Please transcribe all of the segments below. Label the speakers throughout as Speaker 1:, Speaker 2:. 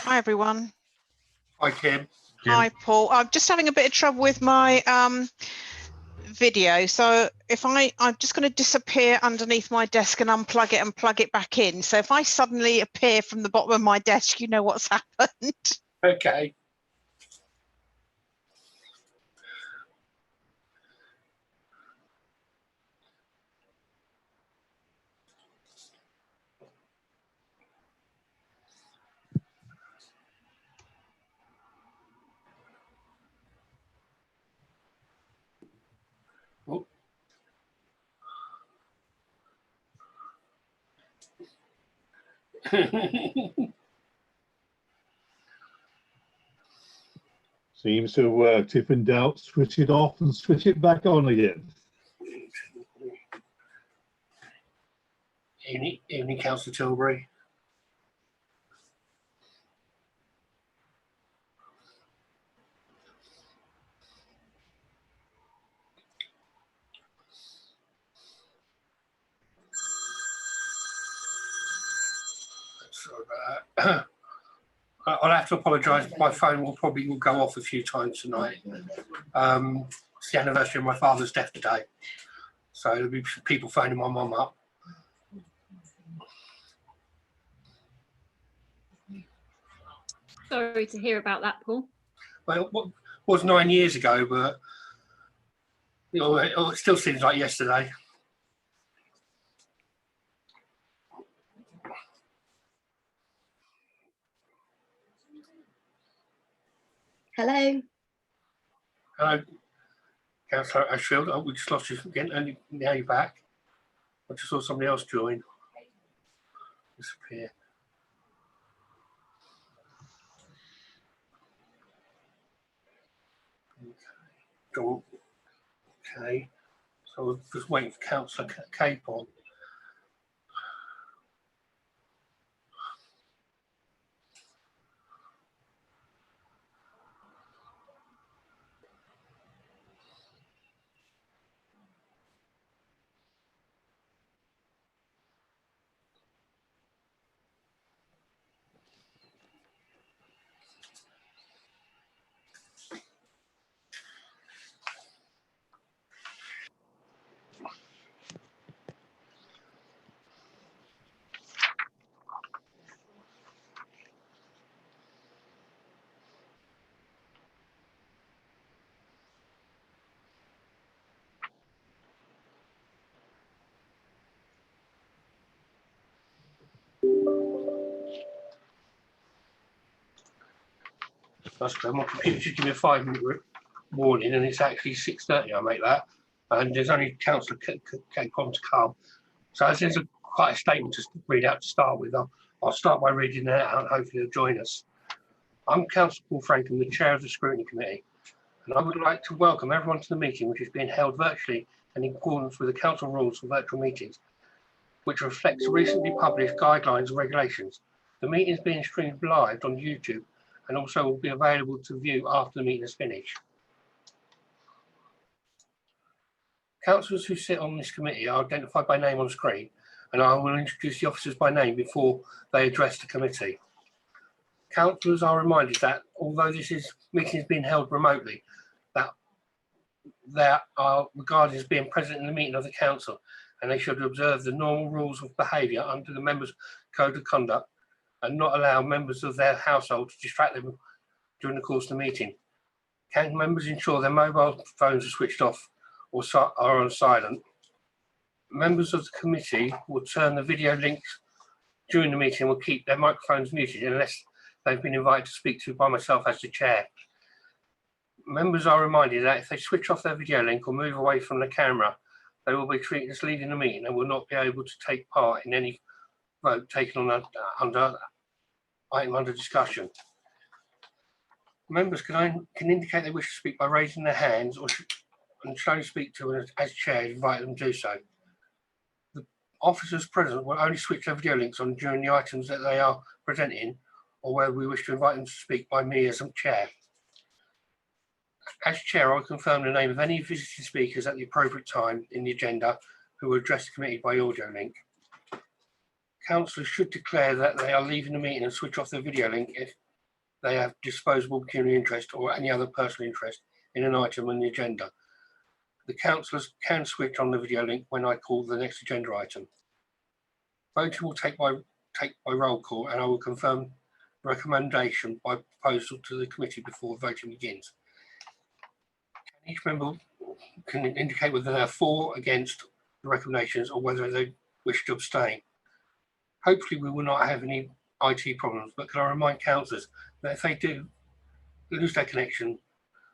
Speaker 1: Hi everyone.
Speaker 2: Hi Kim.
Speaker 1: Hi Paul. I'm just having a bit of trouble with my video, so if I'm just going to disappear underneath my desk and unplug it and plug it back in. So if I suddenly appear from the bottom of my desk, you know what's happened.
Speaker 2: Okay. Oh.
Speaker 3: Seems to have worked. If in doubt, switch it off and switch it back on again.
Speaker 2: Evening, Councillor Tilbury. Sorry about that. I'll have to apologise. My phone will go off a few times tonight. It's the anniversary of my father's death today, so there'll be people phoning my mum up.
Speaker 4: Sorry to hear about that, Paul.
Speaker 2: Well, it was 9 years ago, but it still seems like yesterday.
Speaker 5: Hello.
Speaker 2: Hello, Councillor Ashfield. Oh, we just lost you again, and now you're back. I just saw somebody else join. Disappear. Okay, so we're just waiting for Councillor Capon. That's good. My computer just give me a 5-minute warning, and it's actually 6:30. I make that, and there's only Councillor Capon to come. So as there's quite a statement to read out to start with, I'll start by reading that out, and hopefully he'll join us. I'm Councillor Paul Franklin, the Chair of the Scrutiny Committee, and I would like to welcome everyone to the meeting, which is being held virtually and in accordance with the Council rules for virtual meetings, which reflects recently published guidelines and regulations. The meeting is being streamed live on YouTube and also will be available to view after the meeting is finished. Councillors who sit on this committee are identified by name on screen, and I will introduce the officers by name before they address the committee. Councillors are reminded that although this meeting is being held remotely, that they are regarded as being present in the meeting of the council, and they should observe the normal rules of behaviour under the members' code of conduct and not allow members of their household to distract them during the course of the meeting. Can members ensure their mobile phones are switched off or are on silent? Members of the committee will turn the video links during the meeting and will keep their microphones muted unless they've been invited to speak to by myself as the chair. Members are reminded that if they switch off their video link or move away from the camera, they will be treated as leading the meeting and will not be able to take part in any vote taken on under item under discussion. Members can indicate they wish to speak by raising their hands and should only speak to them as chair, invite them to do so. The officers present will only switch their video links on during the items that they are presenting or where we wish to invite them to speak by me as chair. As chair, I will confirm the name of any visiting speakers at the appropriate time in the agenda who will address the committee by audio link. Councillors should declare that they are leaving the meeting and switch off their video link if they have disposable pecuniary interest or any other personal interest in an item on the agenda. The councillors can switch on the video link when I call the next agenda item. Voting will take by roll call, and I will confirm recommendation by proposal to the committee before voting begins. Each member can indicate whether they are for, against the recommendations, or whether they wish to abstain. Hopefully we will not have any IT problems, but can I remind councillors that if they do lose their connection,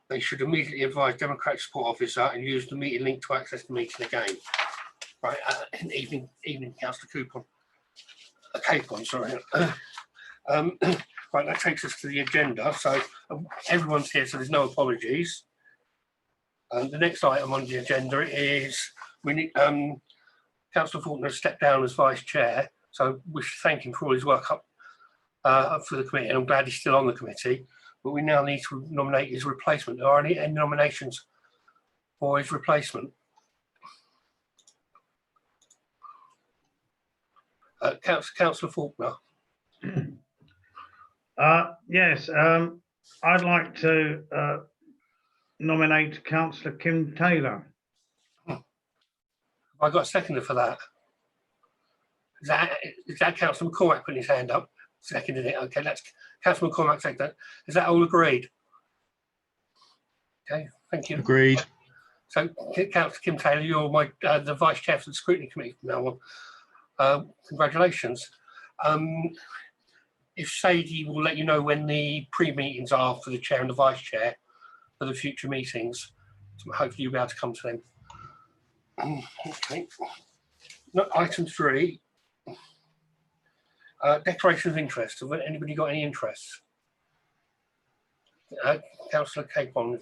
Speaker 2: they should immediately advise Democratic Support Officer and use the meeting link to access the meeting again. Right, evening, Councillor Capon, sorry. Right, that takes us to the agenda. So everyone's here, so there's no apologies. The next item on the agenda is we need Councillor Faulkner stepped down as Vice Chair, so we should thank him for all his work up for the committee, and I'm glad he's still on the committee. But we now need to nominate his replacement. Are there any nominations for his replacement? Councillor Faulkner.
Speaker 4: Yes, I'd like to nominate Councillor Kim Taylor.
Speaker 2: I got a seconder for that. Is that Councillor McCormack putting his hand up? Seconded it. Okay, that's Councillor McCormack seconded that. Is that all agreed? Okay, thank you.
Speaker 6: Agreed.
Speaker 2: So, Councillor Kim Taylor, you're my the Vice Chair for the Scrutiny Committee from now on. Congratulations. If Sadie will let you know when the pre-meetings are for the Chair and the Vice Chair for the future meetings, so hopefully you'll be able to come to them. Okay. Item 3. Declaration of interest. Have anybody got any interests? Councillor Capon.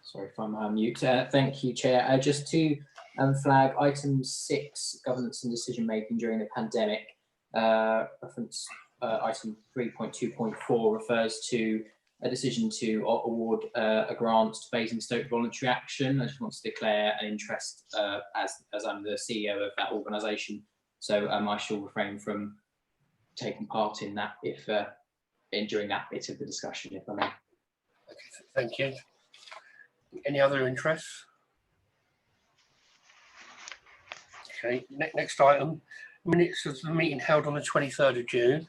Speaker 7: Sorry if I'm on mute. Thank you, Chair. Just to flag item 6, governance and decision making during the pandemic. Reference item 3.2.4 refers to a decision to award a grant to Basingstoke Voluntary Action. I just want to declare an interest as I'm the CEO of that organisation. So I shall refrain from taking part in that if during that bit of the discussion, if I may.
Speaker 2: Okay, thank you. Any other interests? Okay, next item, minutes of the meeting held on the 23rd of June.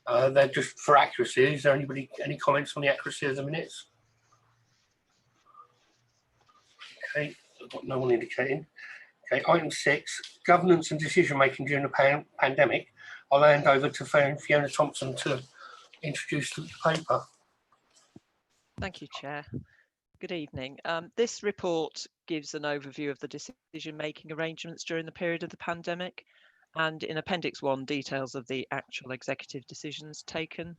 Speaker 2: They're just for accuracy. Is there any comments on the accuracy of the minutes? Okay, I've got no one indicating. Okay, item 6, governance and decision making during the pandemic. I'll hand over to Fiona Thompson to introduce the paper.
Speaker 8: Thank you, Chair. Good evening. This report gives an overview of the decision-making arrangements during the period of the pandemic, and in Appendix 1, details of the actual executive decisions taken.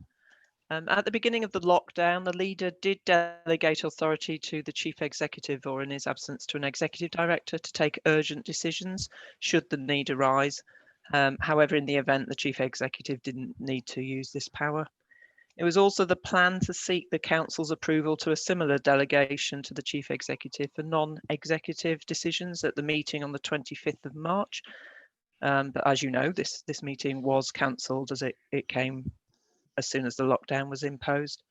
Speaker 8: At the beginning of the lockdown, the leader did delegate authority to the chief executive, or in his absence to an executive director, to take urgent decisions should the need arise. However, in the event, the chief executive didn't need to use this power. It was also the plan to seek the council's approval to a similar delegation to the chief executive for non-executive decisions at the meeting on the 25th of March. But as you know, this meeting was cancelled as it came as soon as the lockdown was imposed.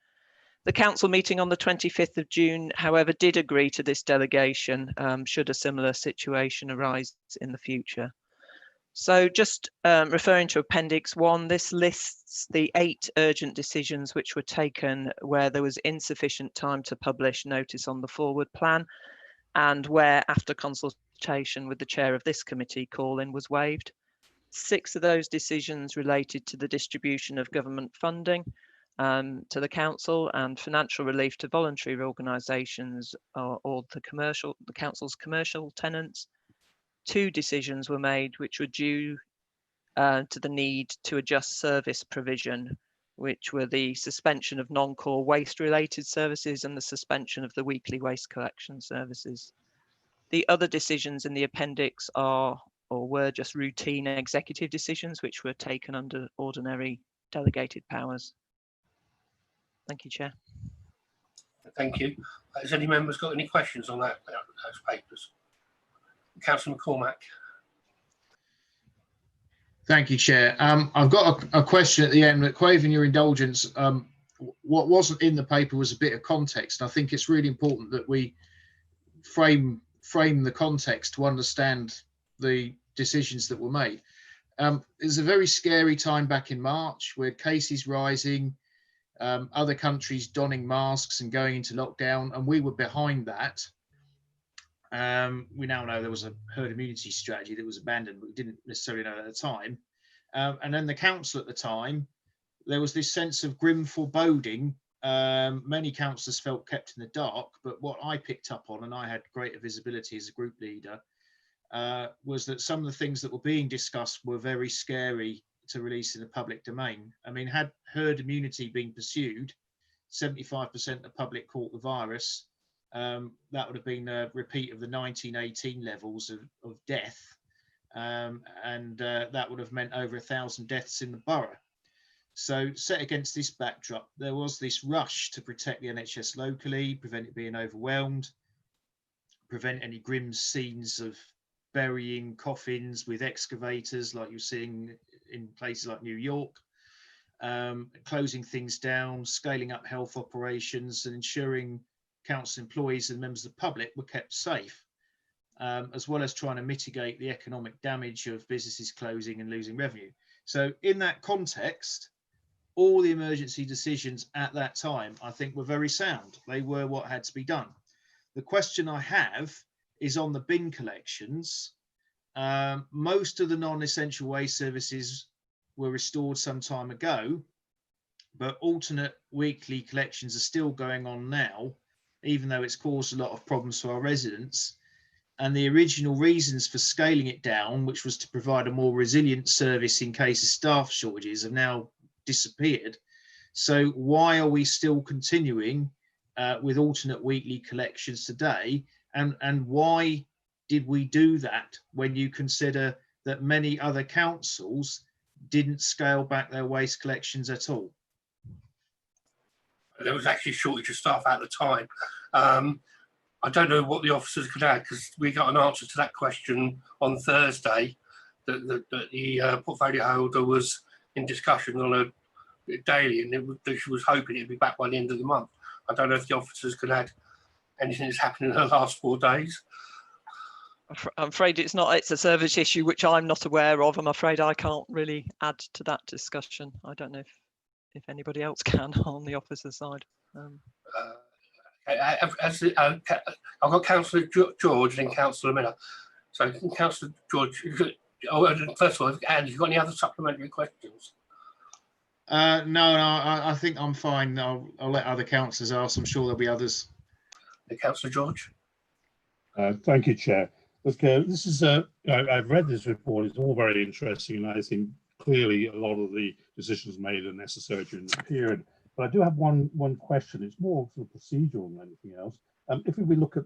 Speaker 8: The council meeting on the 25th of June, however, did agree to this delegation should a similar situation arise in the future. So just referring to Appendix 1, this lists the 8 urgent decisions which were taken where there was insufficient time to publish notice on the forward plan, and where, after consultation with the chair of this committee, call-in was waived. 6 of those decisions related to the distribution of government funding to the council and financial relief to voluntary organisations or the council's commercial tenants. 2 decisions were made which were due to the need to adjust service provision, which were the suspension of non-core waste-related services and the suspension of the weekly waste collection services. The other decisions in the appendix are or were just routine executive decisions which were taken under ordinary delegated powers. Thank you, Chair.
Speaker 2: Thank you. Has any members got any questions on those papers? Councillor McCormack.
Speaker 6: Thank you, Chair. I've got a question at the end, but craving your indulgence. What wasn't in the paper was a bit of context. I think it's really important that we frame the context to understand the decisions that were made. It was a very scary time back in March, where cases rising, other countries donning masks and going into lockdown, and we were behind that. We now know there was a herd immunity strategy that was abandoned, but we didn't necessarily know at the time. And then the council at the time, there was this sense of grim foreboding. Many councillors felt kept in the dark, but what I picked up on, and I had greater visibility as a group leader, was that some of the things that were being discussed were very scary to release in the public domain. I mean, had herd immunity been pursued, 75% of the public caught the virus. That would have been a repeat of the 1918 levels of death, and that would have meant over 1,000 deaths in the borough. So set against this backdrop, there was this rush to protect the NHS locally, prevent it being overwhelmed, prevent any grim scenes of burying coffins with excavators like you're seeing in places like New York, closing things down, scaling up health operations and ensuring council employees and members of the public were kept safe, as well as trying to mitigate the economic damage of businesses closing and losing revenue. So in that context, all the emergency decisions at that time, I think, were very sound. They were what had to be done. The question I have is on the bin collections. Most of the non-essential waste services were restored some time ago, but alternate weekly collections are still going on now, even though it's caused a lot of problems for our residents. And the original reasons for scaling it down, which was to provide a more resilient service in case of staff shortages, have now disappeared. So why are we still continuing with alternate weekly collections today? And why did we do that when you consider that many other councils didn't scale back their waste collections at all?
Speaker 2: There was actually a shortage of staff at the time. I don't know what the officers could add, because we got an answer to that question on Thursday, that the portfolio holder was in discussion on a daily, and she was hoping it'd be back by the end of the month. I don't know if the officers could add anything that's happened in the last 4 days.
Speaker 8: I'm afraid it's a service issue which I'm not aware of. I'm afraid I can't really add to that discussion. I don't know if anybody else can on the officer side.
Speaker 2: I've got Councillor George and Councillor Miller. So Councillor George, first of all, Andy, you got any other supplementary questions?
Speaker 6: No, I think I'm fine. I'll let other councillors ask. I'm sure there'll be others.
Speaker 2: Councillor George.
Speaker 3: Thank you, Chair. Look, this is I've read this report. It's all very interesting, and I think clearly a lot of the decisions made are necessary during the period. But I do have one question. It's more sort of procedural than anything else. If we look at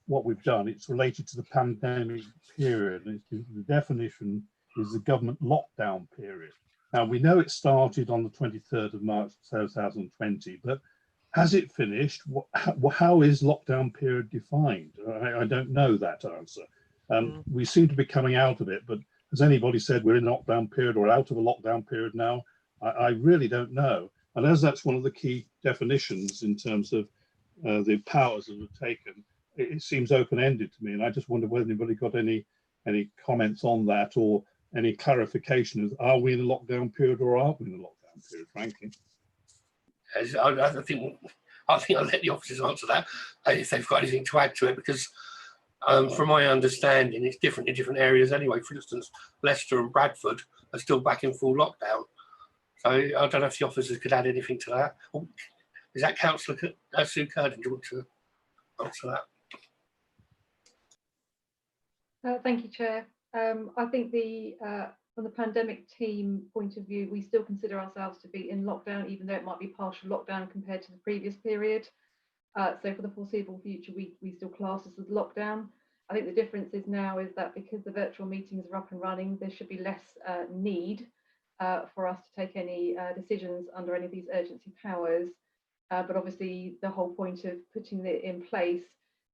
Speaker 3: what we've done, it's related to the pandemic period. And the definition is the government lockdown period. Now, we know it started on the 23rd of March 2020, but has it finished? How is lockdown period defined? I don't know that answer. We seem to be coming out of it, but has anybody said we're in a lockdown period or out of a lockdown period now? I really don't know. And as that's one of the key definitions in terms of the powers that were taken, it seems open-ended to me. And I just wonder whether anybody got any comments on that or any clarification of, are we in a lockdown period or aren't we in a lockdown period, frankly?
Speaker 2: I think I'll let the officers answer that if they've got anything to add to it, because from my understanding, it's different in different areas anyway. For instance, Leicester and Bradford are still back in full lockdown. So I don't know if the officers could add anything to that. Is that Councillor Sue Curtin? Do you want to answer that?
Speaker 9: Thank you, Chair. I think from the pandemic team point of view, we still consider ourselves to be in lockdown, even though it might be partial lockdown compared to the previous period. So for the foreseeable future, we still class this as lockdown. I think the difference is now is that because the virtual meetings are up and running, there should be less need for us to take any decisions under any of these urgency powers. But obviously, the whole point of putting it in place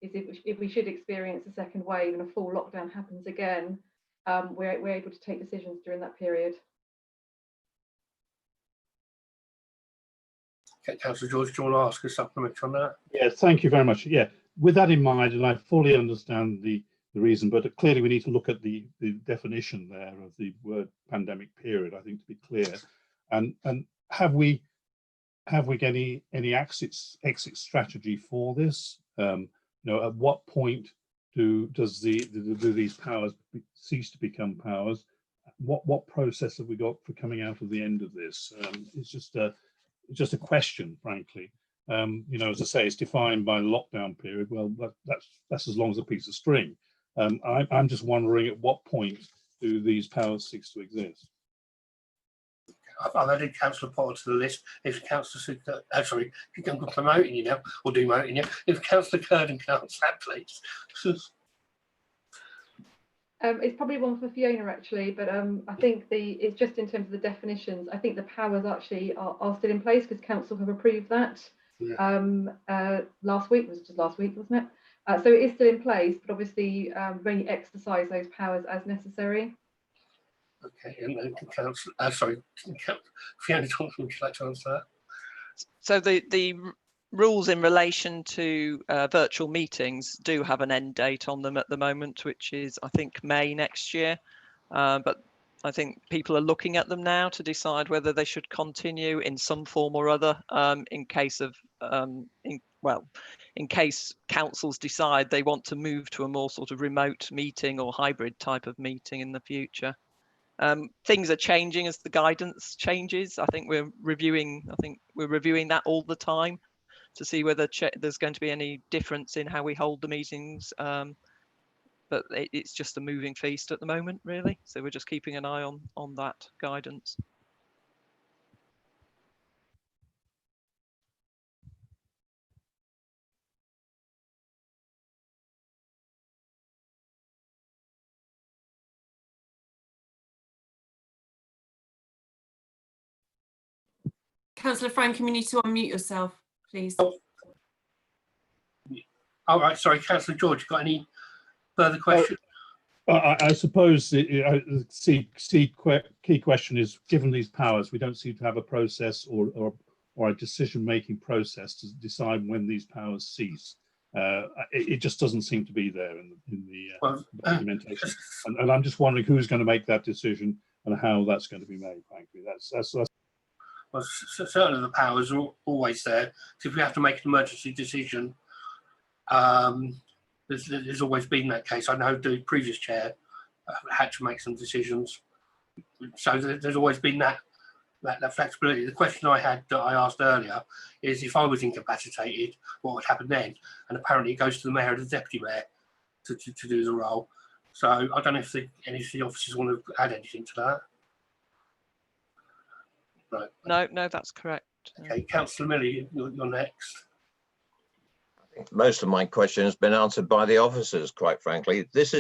Speaker 9: is if we should experience a second wave and a full lockdown happens again, we're able to take decisions during that period.
Speaker 2: Okay, Councillor George, do you want to ask a supplement on that?
Speaker 3: Yeah, thank you very much. Yeah, with that in mind, and I fully understand the reason, but clearly we need to look at the definition there of the word pandemic period, I think, to be clear. And have we any exit strategy for this? You know, at what point do these powers cease to become powers? What process have we got for coming out of the end of this? It's just a question, frankly. You know, as I say, it's defined by the lockdown period. Well, that's as long as a piece of string. I'm just wondering, at what point do these powers cease to exist?
Speaker 2: I've added Councillor Potter to the list. If Councillor, sorry, I'm promoting you now, or demoting you. If Councillor Curden can answer that, please.
Speaker 9: It's probably one for Fiona actually, but I think it's just in terms of the definitions. I think the powers actually are still in place because council have approved that. Yeah. Last week, wasn't it? So it is still in place, but obviously we only exercise those powers as necessary.
Speaker 2: Okay, and then Councillor, sorry, Fiona Thompson, would you like to answer that?
Speaker 8: So the rules in relation to virtual meetings do have an end date on them at the moment, which is, I think, May next year. But I think people are looking at them now to decide whether they should continue in some form or other in case of, in case councils decide they want to move to a more sort of remote meeting or hybrid type of meeting in the future. Things are changing as the guidance changes. I think we're reviewing that all the time to see whether there's going to be any difference in how we hold the meetings. But it's just a moving feast at the moment, really. So we're just keeping an eye on that guidance.
Speaker 10: Councillor Franklin, you need to unmute yourself, please.
Speaker 2: All right, sorry, Councillor George, got any further questions?
Speaker 3: I suppose the key question is, given these powers, we don't seem to have a process or a decision-making process to decide when these powers cease. It just doesn't seem to be there in the documentation. And I'm just wondering who's going to make that decision and how that's going to be made, frankly. That's
Speaker 2: Well, certainly the powers are always there. So if we have to make an emergency decision, there's always been that case. I know the previous chair had to make some decisions. So there's always been that flexibility. The question I asked earlier is, if I was incapacitated, what would happen then? And apparently it goes to the mayor or the deputy mayor to do the role. So I don't know if any of the officers want to add anything to that. Right.
Speaker 8: No, that's correct.
Speaker 2: Okay, Councillor Millie, you're next.
Speaker 11: Most of my question has been answered by the officers, quite frankly. This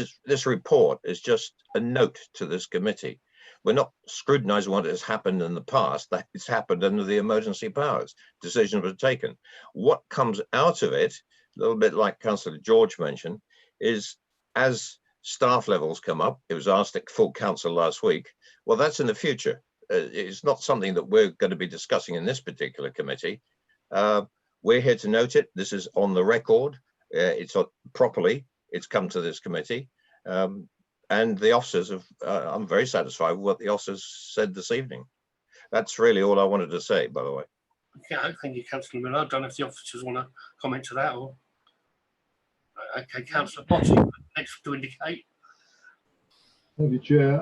Speaker 11: report is just a note to this committee. We're not scrutinising what has happened in the past. That it's happened under the emergency powers. Decisions were taken. What comes out of it, a little bit like Councillor George mentioned, is as staff levels come up, it was asked at full council last week, well, that's in the future. It's not something that we're going to be discussing in this particular committee. We're here to note it. This is on the record. It's properly. It's come to this committee. And the officers have, I'm very satisfied with what the officers said this evening. That's really all I wanted to say, by the way.
Speaker 2: Yeah, thank you, Councillor Miller. I don't know if the officers want to comment to that or. Okay, Councillor Potty, next to indicate.
Speaker 12: Thank you, Chair.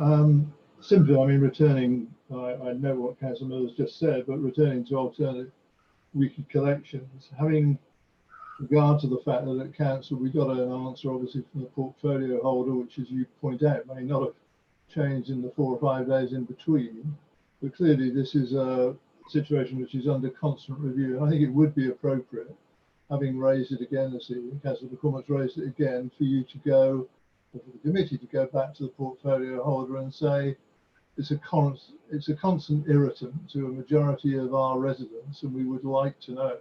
Speaker 12: Simply, I mean, returning, I know what Councillor Miller's just said, but returning to alternate weekly collections, having regard to the fact that at council we got an answer obviously from the portfolio holder, which, as you point out, may not have changed in the 4 or 5 days in between, but clearly this is a situation which is under constant review, and I think it would be appropriate, having raised it again this evening, Councillor McCormick's raised it again, for you to go, or for the committee to go back to the portfolio holder and say it's a constant irritant to a majority of our residents, and we would like to know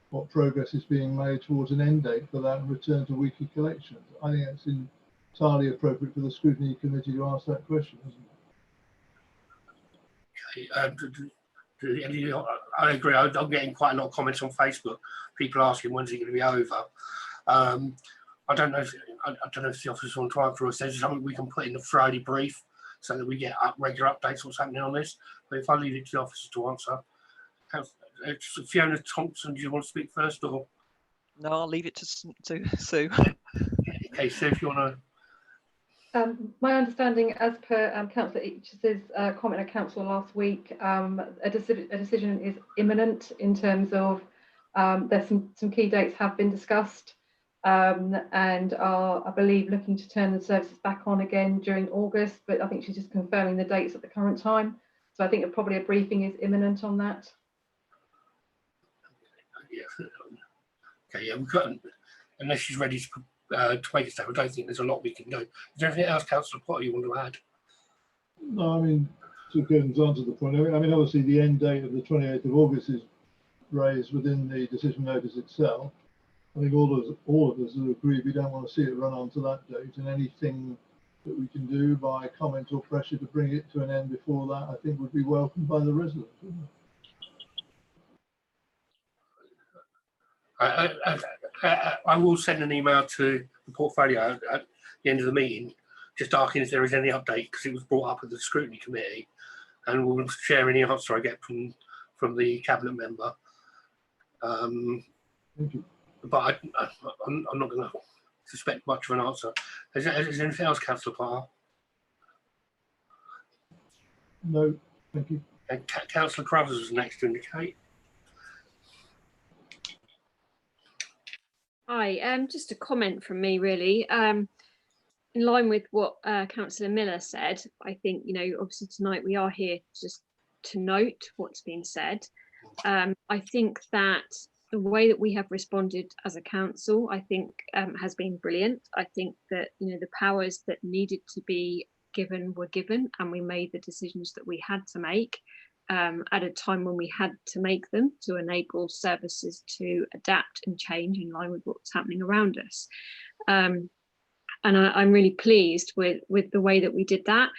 Speaker 12: what progress is being made towards an end date for that and return to weekly collections. I think that's entirely appropriate for the scrutiny committee to ask that question, isn't
Speaker 2: it? I agree. I'm getting quite a lot of comments on Facebook. People asking when's it going to be over. I don't know if the officers want to answer us. There's something we can put in the Friday brief so that we get regular updates what's happening on this. But if I leave it to the officers to answer, Fiona Thompson, do you want to speak first, or?
Speaker 8: No, I'll leave it to Sue.
Speaker 2: Okay, Sue, if you want
Speaker 9: to. My understanding, as per Councillor Each's comment at Council last week, a decision is imminent in terms of there's some key dates have been discussed. And are, I believe, looking to turn the services back on again during August, but I think she's just confirming the dates at the current time. So I think probably a briefing is imminent on that.
Speaker 2: Yeah. Okay, yeah, we couldn't, unless she's ready to make a statement. I don't think there's a lot we can do. Is there anything else, Councillor Potter, you want to add?
Speaker 12: No, I mean, to answer the point, I mean, obviously the end date of the 28th of August is raised within the decision notice itself. I think all of us have agreed we don't want to see it run on to that date, and anything that we can do by comment or pressure to bring it to an end before that, I think would be welcomed by the residents.
Speaker 2: I will send an email to the portfolio at the end of the meeting, just asking if there is any update, because it was brought up at the scrutiny committee, and we'll share any answer I get from the cabinet member.
Speaker 12: Thank you.
Speaker 2: But I'm not going to suspect much of an answer. Is there anything else, Councillor Potter?
Speaker 12: No, thank you.
Speaker 2: And Councillor Crothers was next to indicate.
Speaker 13: Hi, just a comment from me, really. In line with what Councillor Miller said, I think, obviously tonight we are here just to note what's been said. I think that the way that we have responded as a council, I think, has been brilliant. I think that, the powers that needed to be given were given, and we made the decisions that we had to make at a time when we had to make them to enable services to adapt and change in line with what's happening around us. And I'm really pleased with the way that we did that.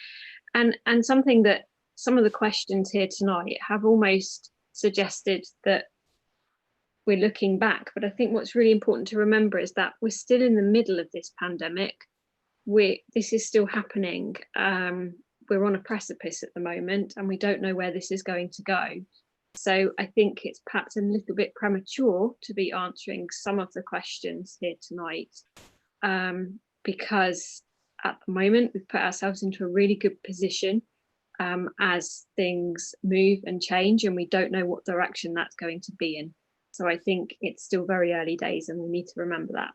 Speaker 13: And something that some of the questions here tonight have almost suggested that we're looking back, but I think what's really important to remember is that we're still in the middle of this pandemic. This is still happening. We're on a precipice at the moment, and we don't know where this is going to go. So I think it's perhaps a little bit premature to be answering some of the questions here tonight, because at the moment we've put ourselves into a really good position as things move and change, and we don't know what direction that's going to be in. So I think it's still very early days, and we need to remember that.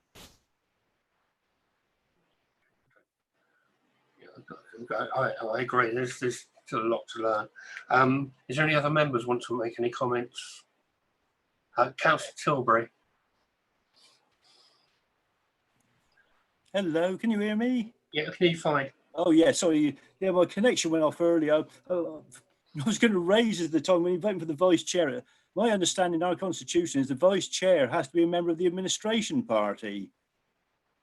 Speaker 2: I agree. There's still a lot to learn. Is there any other members want to make any comments? Councillor Tilbury.
Speaker 14: Hello, can you hear me?
Speaker 2: Yeah, I can hear you fine.
Speaker 14: Oh yeah, sorry. Yeah, my connection went off earlier. I was going to raise at the time when you're voting for the vice chair. My understanding in our constitution is the vice chair has to be a member of the administration party.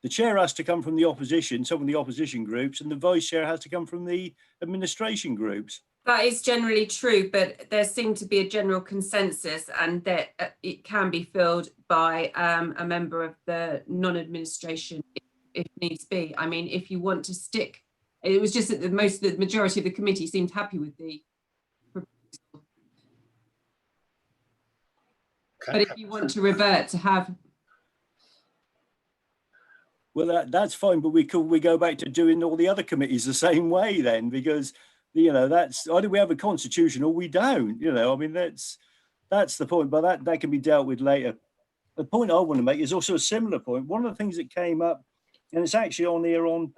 Speaker 14: The chair has to come from the opposition, some of the opposition groups, and the vice chair has to come from the administration groups.
Speaker 10: That is generally true, but there seemed to be a general consensus, and that it can be filled by a member of the non-administration if needs be. I mean, if you want to stick, it was just that the majority of the committee seemed happy with the proposal. Okay. But if you want to revert to have,
Speaker 14: well, that's fine, but we go back to doing all the other committees the same way then, because that's either we have a constitution or we don't. I mean, that's the point, but that can be dealt with later. The point I want to make is also a similar point. One of the things that came up, and it's actually on here on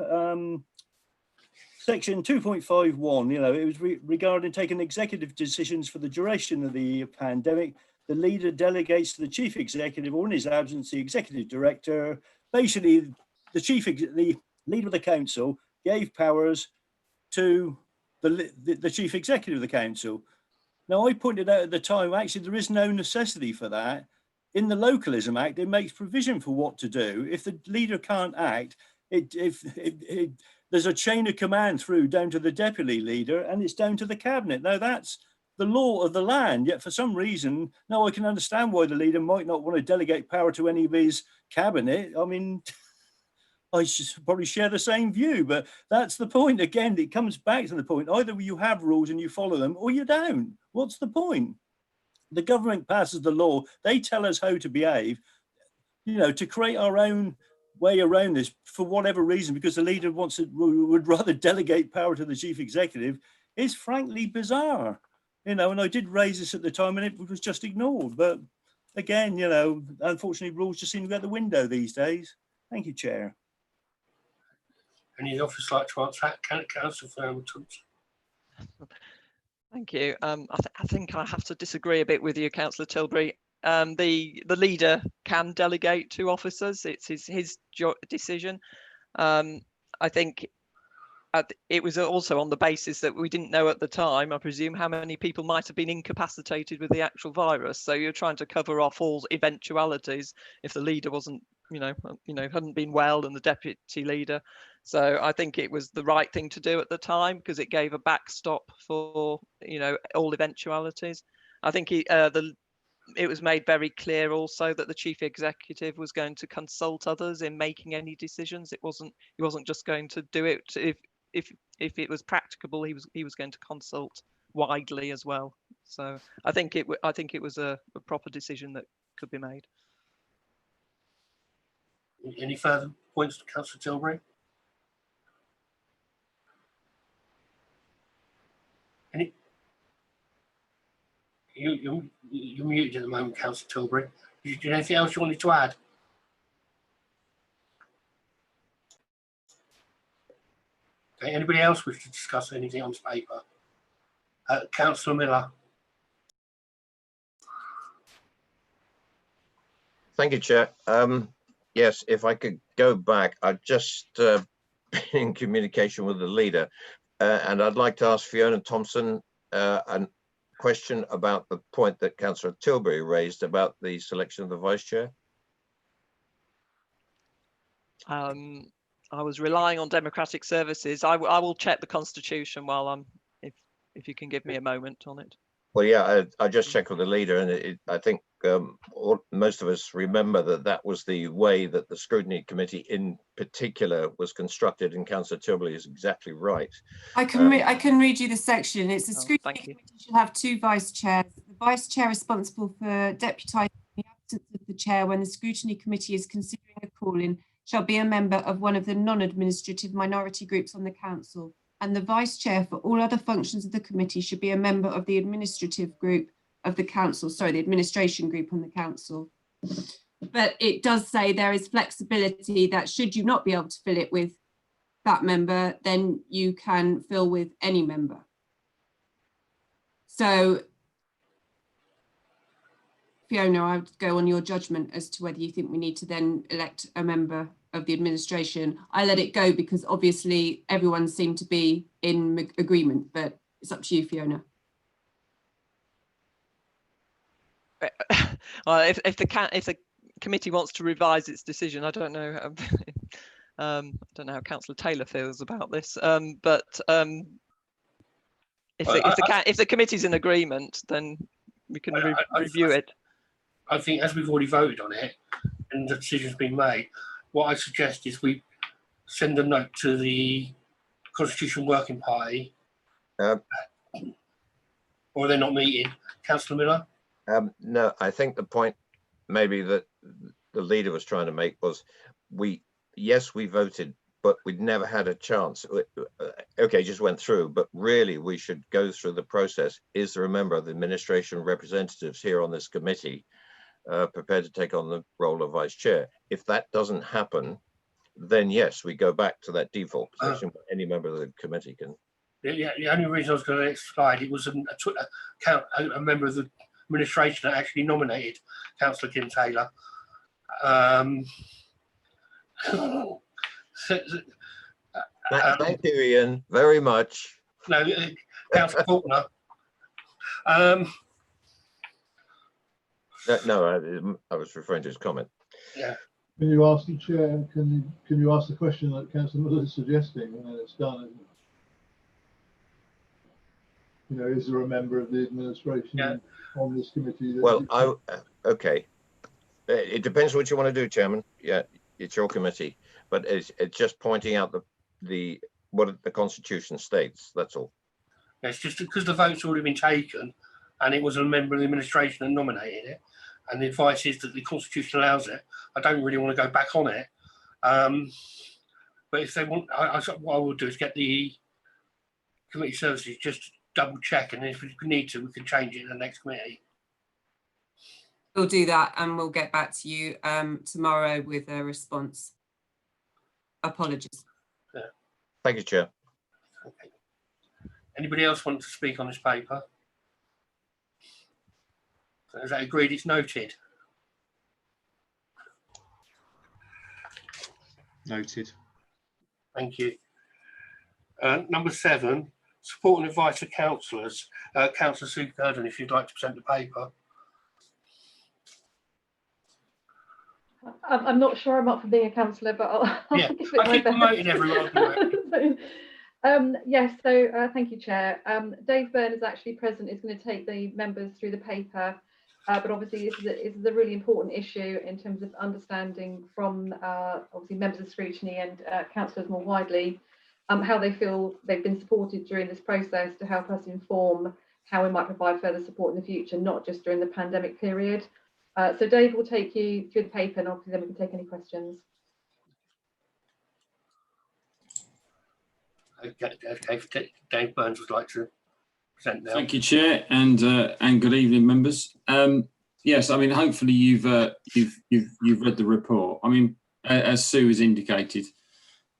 Speaker 14: section 2.51, it was regarding taking executive decisions for the duration of the pandemic. The leader delegates to the chief executive, or in his absence, the executive director. Basically, the leader of the council gave powers to the chief executive of the council. Now, I pointed out at the time, actually, there is no necessity for that. In the Localism Act, it makes provision for what to do. If the leader can't act, there's a chain of command through down to the deputy leader, and it's down to the cabinet. Now that's the law of the land. Yet for some reason, now I can understand why the leader might not want to delegate power to any of his cabinet. I mean, I should probably share the same view, but that's the point. Again, it comes back to the point. Either you have rules and you follow them, or you don't. What's the point? The government passes the law. They tell us how to behave, you know, to create our own way around this for whatever reason, because the leader would rather delegate power to the chief executive, is frankly bizarre. You know, and I did raise this at the time and it was just ignored. But again, you know, unfortunately, rules just seem to go out the window these days. Thank you, Chair.
Speaker 2: Any officers like to answer that? Councillor Thompson.
Speaker 8: Thank you. I think I have to disagree a bit with you, Councillor Tilbury. The leader can delegate to officers. It's his decision. I think it was also on the basis that we didn't know at the time, I presume, how many people might have been incapacitated with the actual virus. So you're trying to cover off all eventualities if the leader wasn't, hadn't been well, and the deputy leader. So I think it was the right thing to do at the time because it gave a backstop for, all eventualities. I think it was made very clear also that the chief executive was going to consult others in making any decisions. He wasn't just going to do it if it was practicable. He was going to consult widely as well. So I think it was a proper decision that could be made.
Speaker 2: Any further points to Councillor Tilbury? Any? You're muted at the moment, Councillor Tilbury. Do you have anything else you wanted to add? Okay, anybody else wish to discuss anything on this paper? Councillor Miller.
Speaker 11: Thank you, Chair. Yes, if I could go back, I've just been in communication with the leader, and I'd like to ask Fiona Thompson a question about the point that Councillor Tilbury raised about the selection of the Vice Chair.
Speaker 8: I was relying on democratic services. I will check the Constitution while I'm, if you can give me a moment on it.
Speaker 11: Well, yeah, I just checked with the leader, and I think most of us remember that was the way that the Scrutiny Committee in particular was constructed, and Councillor Tilbury is exactly right.
Speaker 10: I can read you the section. It's the Scrutiny Committee shall have two vice chairs. The vice chair responsible for deputising the absence of the chair when the Scrutiny Committee is considering a call-in shall be a member of one of the non-administrative minority groups on the council, and the vice chair for all other functions of the committee should be a member of the administrative group of the council, the administration group on the council. But it does say there is flexibility that should you not be able to fill it with that member, then you can fill with any member. So Fiona, I would go on your judgment as to whether you think we need to then elect a member of the administration. I let it go because obviously everyone seemed to be in agreement, but it's up to you, Fiona.
Speaker 8: Well, if the committee wants to revise its decision, I don't know. I don't know how Councillor Taylor feels about this, but if the committee's in agreement, then we can review it.
Speaker 2: I think as we've already voted on it and the decision's been made, what I suggest is we send a note to the Constitution Working Party, or they're not meeting. Councillor Miller?
Speaker 11: No, I think the point maybe that the leader was trying to make was yes, we voted, but we'd never had a chance. Okay, just went through, but really we should go through the process. Is there a member of the administration representatives here on this committee prepared to take on the role of vice chair? If that doesn't happen, then yes, we go back to that default position. Any member of the committee can.
Speaker 2: The only reason I was going to next slide, it was a member of the administration that actually nominated Councillor Kim Taylor.
Speaker 11: Thank you, Ian, very much.
Speaker 2: No, Councillor Faulkner.
Speaker 11: No, I was referring to his comment.
Speaker 2: Yeah.
Speaker 12: Can you ask the chair? Can you ask the question that Councillor Miller is suggesting, and then it's done? Isn't it? You know, is there a member of the administration on this committee?
Speaker 11: Well, okay. It depends what you want to do, Chairman. Yeah, it's your committee, but it's just pointing out what the Constitution states. That's all.
Speaker 2: It's just because the vote's already been taken, and it was a member of the administration that nominated it, and the advice is that the Constitution allows it. I don't really want to go back on it, but if they want, what I will do is get the committee services just double check, and if we need to, we can change it in the next committee.
Speaker 10: We'll do that, and we'll get back to you tomorrow with a response. Apologies.
Speaker 2: Yeah.
Speaker 11: Thank you, Chair.
Speaker 2: Okay. Anybody else want to speak on this paper? So is that agreed? It's noted.
Speaker 6: Noted.
Speaker 2: Thank you. Number 7, support and advice to councillors. Councillor Sue Curden, if you'd like to present the paper.
Speaker 9: I'm not sure I'm up for being a councillor, but I'll
Speaker 2: Yeah,
Speaker 9: give it my
Speaker 2: I keep
Speaker 9: best.
Speaker 2: promoting everyone.
Speaker 9: Yes, so thank you, Chair. Dave Byrne is actually present, is going to take the members through the paper, but obviously this is a really important issue in terms of understanding from obviously members of Scrutiny and councillors more widely how they feel they've been supported during this process to help us inform how we might provide further support in the future, not just during the pandemic period. So Dave will take you through the paper, and obviously then we can take any questions.
Speaker 2: Okay, Dave Burns would like to present now.
Speaker 15: Thank you, Chair, and good evening, members. Yes, I mean, hopefully you've read the report. I mean, as Sue has indicated,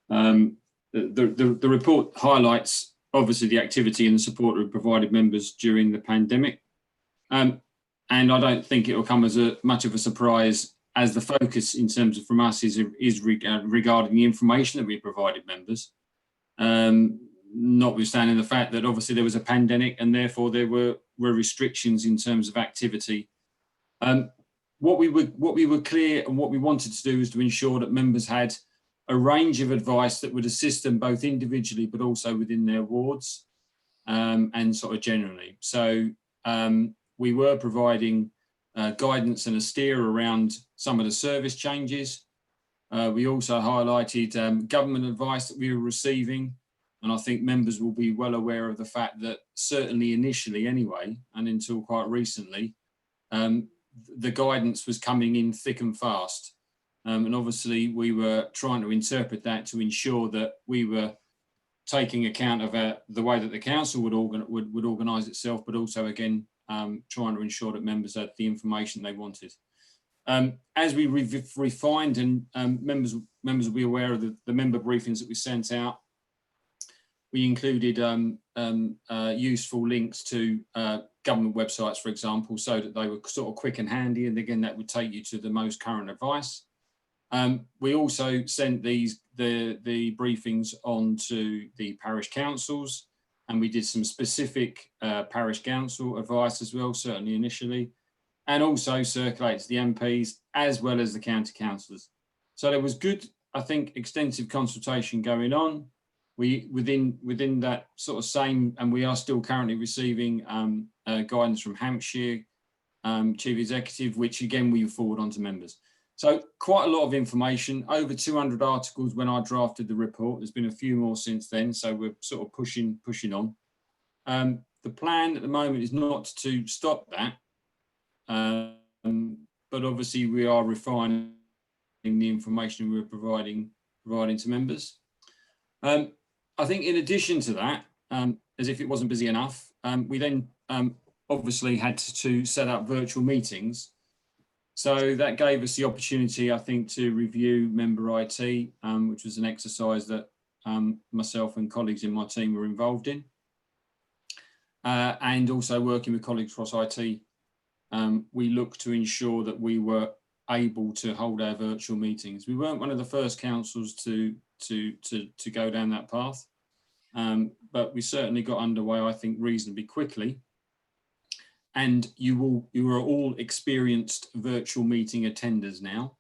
Speaker 15: the report highlights obviously the activity and the support we provided members during the pandemic. And I don't think it will come as much of a surprise as the focus in terms of from us is regarding the information that we provided members, notwithstanding the fact that obviously there was a pandemic and therefore there were restrictions in terms of activity. What we were clear and what we wanted to do is to ensure that members had a range of advice that would assist them both individually but also within their wards and sort of generally. So we were providing guidance and a steer around some of the service changes. We also highlighted government advice that we were receiving, and I think members will be well aware of the fact that certainly initially anyway, and until quite recently, the guidance was coming in thick and fast. And obviously we were trying to interpret that to ensure that we were taking account of the way that the council would organise itself, but also again, trying to ensure that members had the information they wanted. As we refined and members will be aware of the member briefings that we sent out, we included useful links to government websites, for example, so that they were sort of quick and handy, and again that would take you to the most current advice. We also sent the briefings on to the parish councils, and we did some specific parish council advice as well, certainly initially, and also circulated to the MPs as well as the county councillors. So there was good, I think, extensive consultation going on. We within that sort of same, and we are still currently receiving guidance from Hampshire Chief Executive, which again we forward on to members. So quite a lot of information, over 200 articles when I drafted the report. There's been a few more since then, so we're sort of pushing on. The plan at the moment is not to stop that, but obviously we are refining the information we're providing to members. I think in addition to that, as if it wasn't busy enough, we then obviously had to set up virtual meetings. So that gave us the opportunity, I think, to review member IT, which was an exercise that myself and colleagues in my team were involved in. And also working with colleagues across IT, we looked to ensure that we were able to hold our virtual meetings. We weren't one of the first councils to go down that path, but we certainly got underway, I think, reasonably quickly. And you are all experienced virtual meeting attenders now.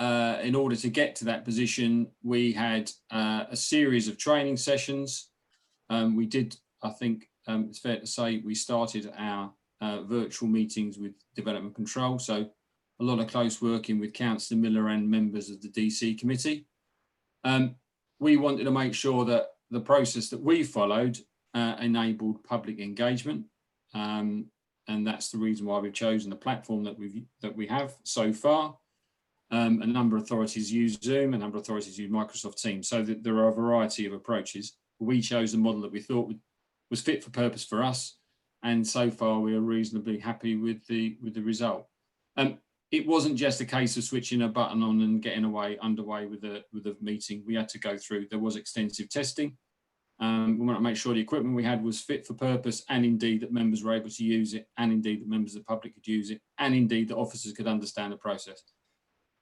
Speaker 15: in order to get to that position, we had a series of training sessions. We did, I think it's fair to say, we started our virtual meetings with development control. So a lot of close working with Councillor Miller and members of the DC committee. We wanted to make sure that the process that we followed enabled public engagement. And that's the reason why we've chosen the platform that we have so far. A number of authorities use Zoom, a number of authorities use Microsoft Teams, so that there are a variety of approaches. We chose the model that we thought was fit for purpose for us, and so far we are reasonably happy with the result. It wasn't just a case of switching a button on and getting underway with the meeting. We had to go through. There was extensive testing. We want to make sure the equipment we had was fit for purpose, and indeed that members were able to use it, and indeed that members of the public could use it, and indeed that officers could understand the process.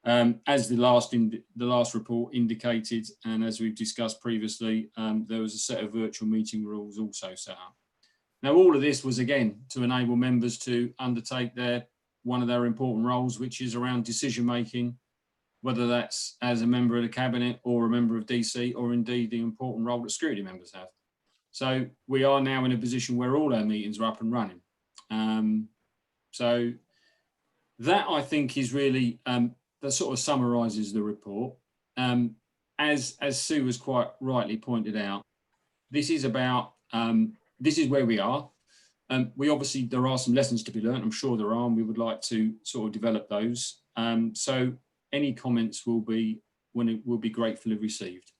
Speaker 15: As the last report indicated, and as we've discussed previously, there was a set of virtual meeting rules also set up. Now, all of this was again to enable members to undertake one of their important roles, which is around decision making, whether that's as a member of the cabinet or a member of DC, or indeed the important role that scrutiny members have. So we are now in a position where all our meetings are up and running. So that, I think, is really that sort of summarises the report. As Sue has quite rightly pointed out, this is about this is where we are. We obviously, there are some lessons to be learned. I'm sure there are, and we would like to sort of develop those. So any comments will be gratefully received.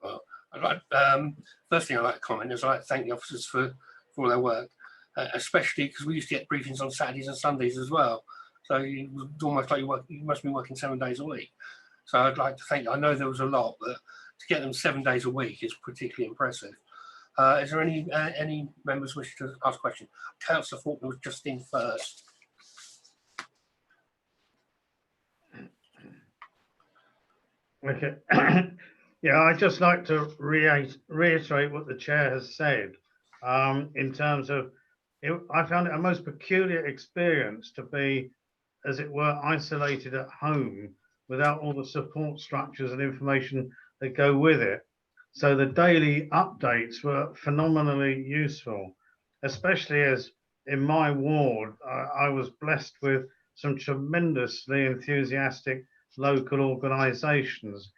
Speaker 2: Well, I'd like, first thing I'd like to comment is I'd like to thank the officers for their work, especially because we used to get briefings on Saturdays and Sundays as well. So it was almost like you must be working 7 days a week. So I'd like to thank you. I know there was a lot, but to get them 7 days a week is particularly impressive. Is there any members wish to ask a question? Councillor Faulkner was just in first.
Speaker 4: Okay. Yeah, I'd just like to reiterate what the chair has said in terms of, I found it a most peculiar experience to be, as it were, isolated at home without all the support structures and information that go with it. So the daily updates were phenomenally useful, especially as in my ward, I was blessed with some tremendously enthusiastic local organisations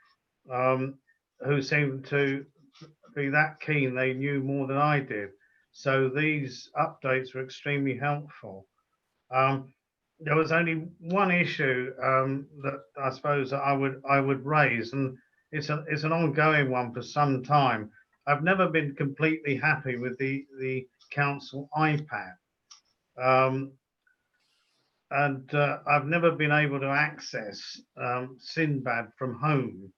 Speaker 4: who seemed to be that keen. They knew more than I did. So these updates were extremely helpful. There was only one issue that I suppose that I would raise, and it's an ongoing one for some time. I've never been completely happy with the council iPad, and I've never been able to access Sinbad from home,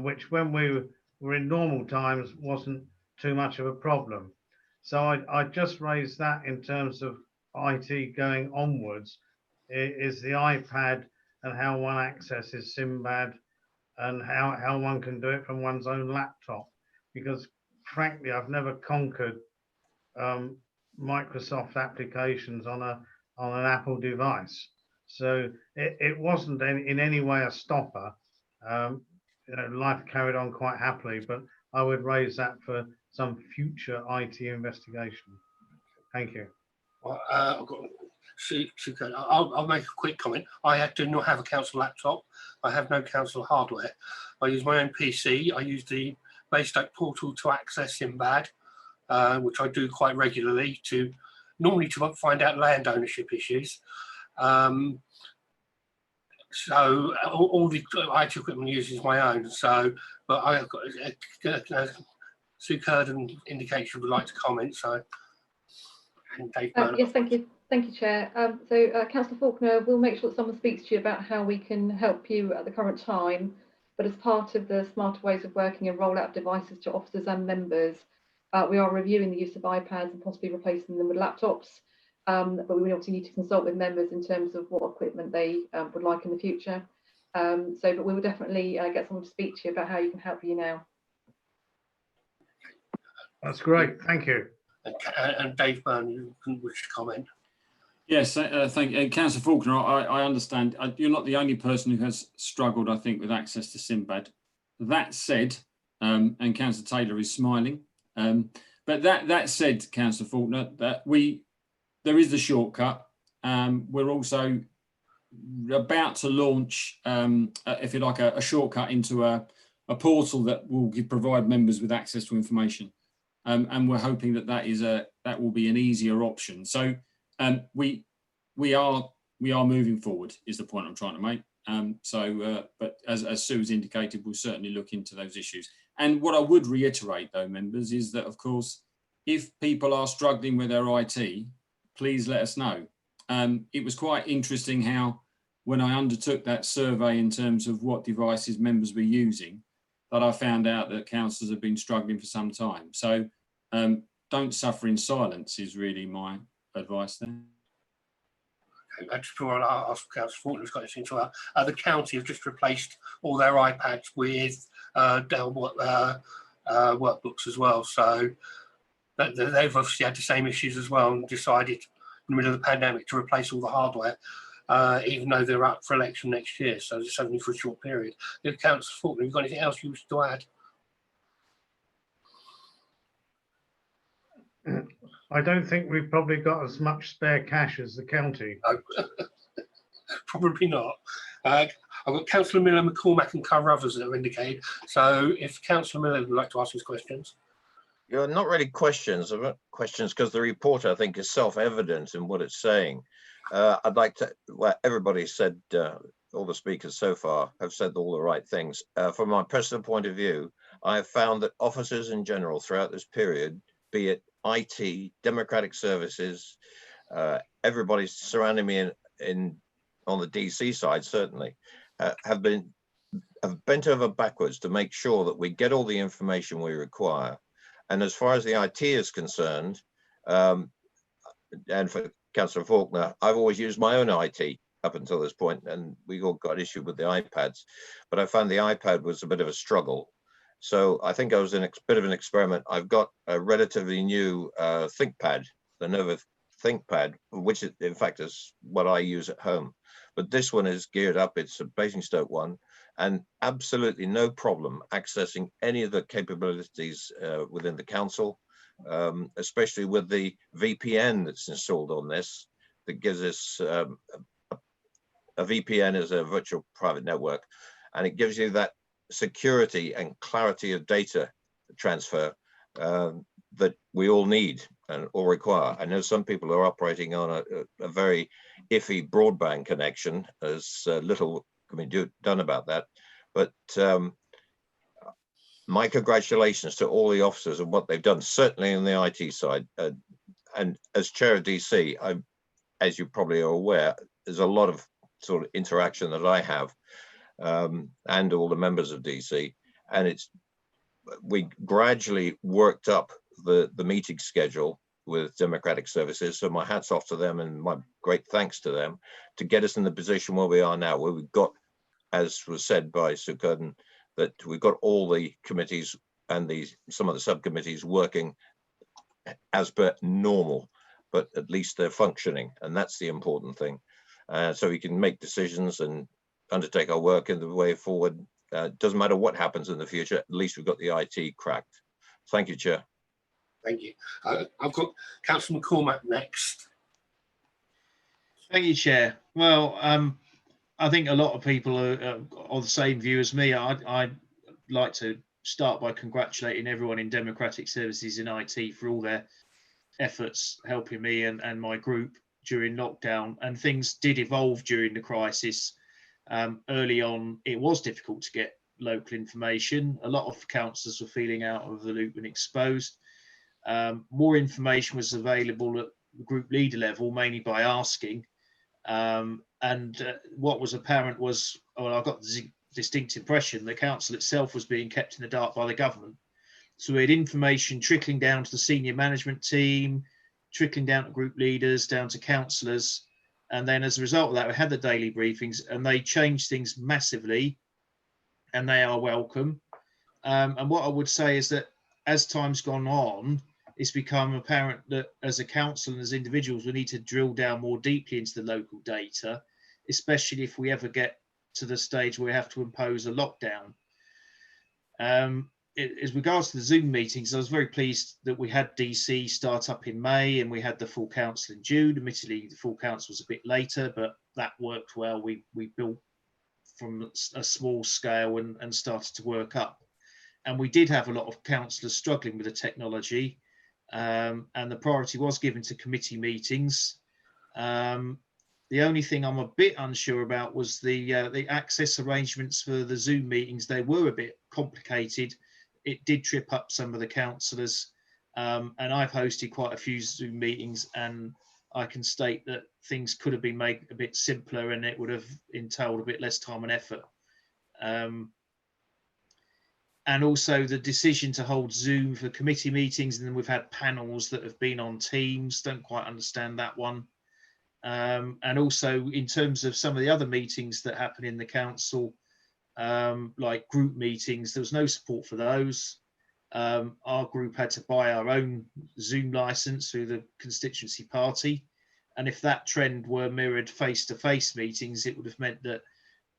Speaker 4: which when we were in normal times wasn't too much of a problem. So I just raised that in terms of IT going onwards, is the iPad and how one accesses Sinbad and how one can do it from one's own laptop. Because frankly, I've never conquered Microsoft applications on an Apple device. So it wasn't in any way a stopper. You know, life carried on quite happily, but I would raise that for some future IT investigation. Thank you.
Speaker 2: Well, I'll make a quick comment. I do not have a council laptop. I have no council hardware. I use my own PC. I use the Basingstoke portal to access Sinbad, which I do quite regularly normally to find out land ownership issues. So all the IT equipment uses my own. So, but I have got Sue Curden indicates she would like to comment. So, and Dave
Speaker 9: yes, thank you, Chair. Councillor Faulkner, we'll make sure that someone speaks to you about how we can help you at the current time. But as part of the smarter ways of working and rollout of devices to officers and members, we are reviewing the use of iPads and possibly replacing them with laptops. But we obviously need to consult with members in terms of what equipment they would like in the future. But we will definitely get someone to speak to you about how you can help you now.
Speaker 4: That's great, thank you.
Speaker 2: And Dave Byrne, you can wish to comment.
Speaker 15: Yes, thank you. Councillor Faulkner, I understand. You're not the only person who has struggled, I think, with access to Sinbad. That said, and Councillor Taylor is smiling, but that said, Councillor Faulkner, that there is the shortcut. We're also about to launch, if you like, a shortcut into a portal that will provide members with access to information, and we're hoping that will be an easier option. So we are moving forward, is the point I'm trying to make. But as Sue has indicated, we'll certainly look into those issues. And what I would reiterate, though, members, is that, of course, if people are struggling with their IT, please let us know. It was quite interesting how, when I undertook that survey in terms of what devices members were using, that I found out that councillors have been struggling for some time. So don't suffer in silence is really my advice there.
Speaker 2: Okay, just before I ask Councillor Faulkner who's got anything to add, the county have just replaced all their iPads with Dell workbooks as well. So they've obviously had the same issues as well, and decided in the middle of the pandemic to replace all the hardware, even though they're up for election next year. So it's only for a short period. Councillor Faulkner, have you got anything else you wish to add?
Speaker 4: I don't think we've probably got as much spare cash as the county.
Speaker 2: No. Probably not. I've got Councillor Miller, McCormack and Carruthers that have indicated. So if Councillor Miller would like to ask his questions.
Speaker 11: You're not really questions, because the report, I think, is self-evident in what it's saying. I'd like to, well, everybody said, all the speakers so far have said all the right things. From my personal point of view, I have found that officers in general throughout this period, be it IT, democratic services, everybody surrounding me on the DC side, certainly, have bent over backwards to make sure that we get all the information we require. And as far as the IT is concerned, and for Councillor Faulkner, I've always used my own IT up until this point, and we all got issue with the iPads, but I found the iPad was a bit of a struggle. So I think I was in a bit of an experiment. I've got a relatively new ThinkPad, the Nova ThinkPad, which in fact is what I use at home. But this one is geared up. It's a Basingstoke one, and absolutely no problem accessing any of the capabilities within the council, especially with the VPN that's installed on this, that gives us a VPN is a virtual private network, and it gives you that security and clarity of data transfer that we all need and all require. I know some people are operating on a very iffy broadband connection. There's little can be done about that, but my congratulations to all the officers and what they've done, certainly on the IT side. And as chair of DC, as you probably are aware, there's a lot of sort of interaction that I have and all the members of DC, and we gradually worked up the meeting schedule with democratic services. So my hats off to them and my great thanks to them to get us in the position where we are now, where we've got, as was said by Sue Curtin, that we've got all the committees and some of the subcommittees working as per normal, but at least they're functioning, and that's the important thing. So we can make decisions and undertake our work in the way forward. Doesn't matter what happens in the future, at least we've got the IT cracked. Thank you, Chair.
Speaker 2: Thank you. I've got Councillor McCormack next.
Speaker 6: Thank you, Chair. Well, I think a lot of people are on the same view as me. I'd like to start by congratulating everyone in democratic services in IT for all their efforts helping me and my group during lockdown. And things did evolve during the crisis. Early on, it was difficult to get local information. A lot of councillors were feeling out of the loop and exposed. More information was available at the group leader level, mainly by asking. What was apparent was, well, I got the distinct impression the council itself was being kept in the dark by the government. So we had information trickling down to the senior management team, trickling down to group leaders, down to councillors. And then as a result of that, we had the daily briefings, and they changed things massively, and they are welcome. And what I would say is that as time's gone on, it's become apparent that as a council and as individuals, we need to drill down more deeply into the local data, especially if we ever get to the stage where we have to impose a lockdown. As regards to the Zoom meetings, I was very pleased that we had DC start up in May and we had the full council in June. Admittedly, the full council was a bit later, but that worked well. We built from a small scale and started to work up. And we did have a lot of councillors struggling with the technology, and the priority was given to committee meetings. The only thing I'm a bit unsure about was the access arrangements for the Zoom meetings. They were a bit complicated. It did trip up some of the councillors, and I've hosted quite a few Zoom meetings, and I can state that things could have been made a bit simpler and it would have entailed a bit less time and effort. And also the decision to hold Zoom for committee meetings, and then we've had panels that have been on Teams. Don't quite understand that one. And also in terms of some of the other meetings that happen in the council, like group meetings, there was no support for those. Our group had to buy our own Zoom license through the constituency party. And if that trend were mirrored face-to-face meetings, it would have meant that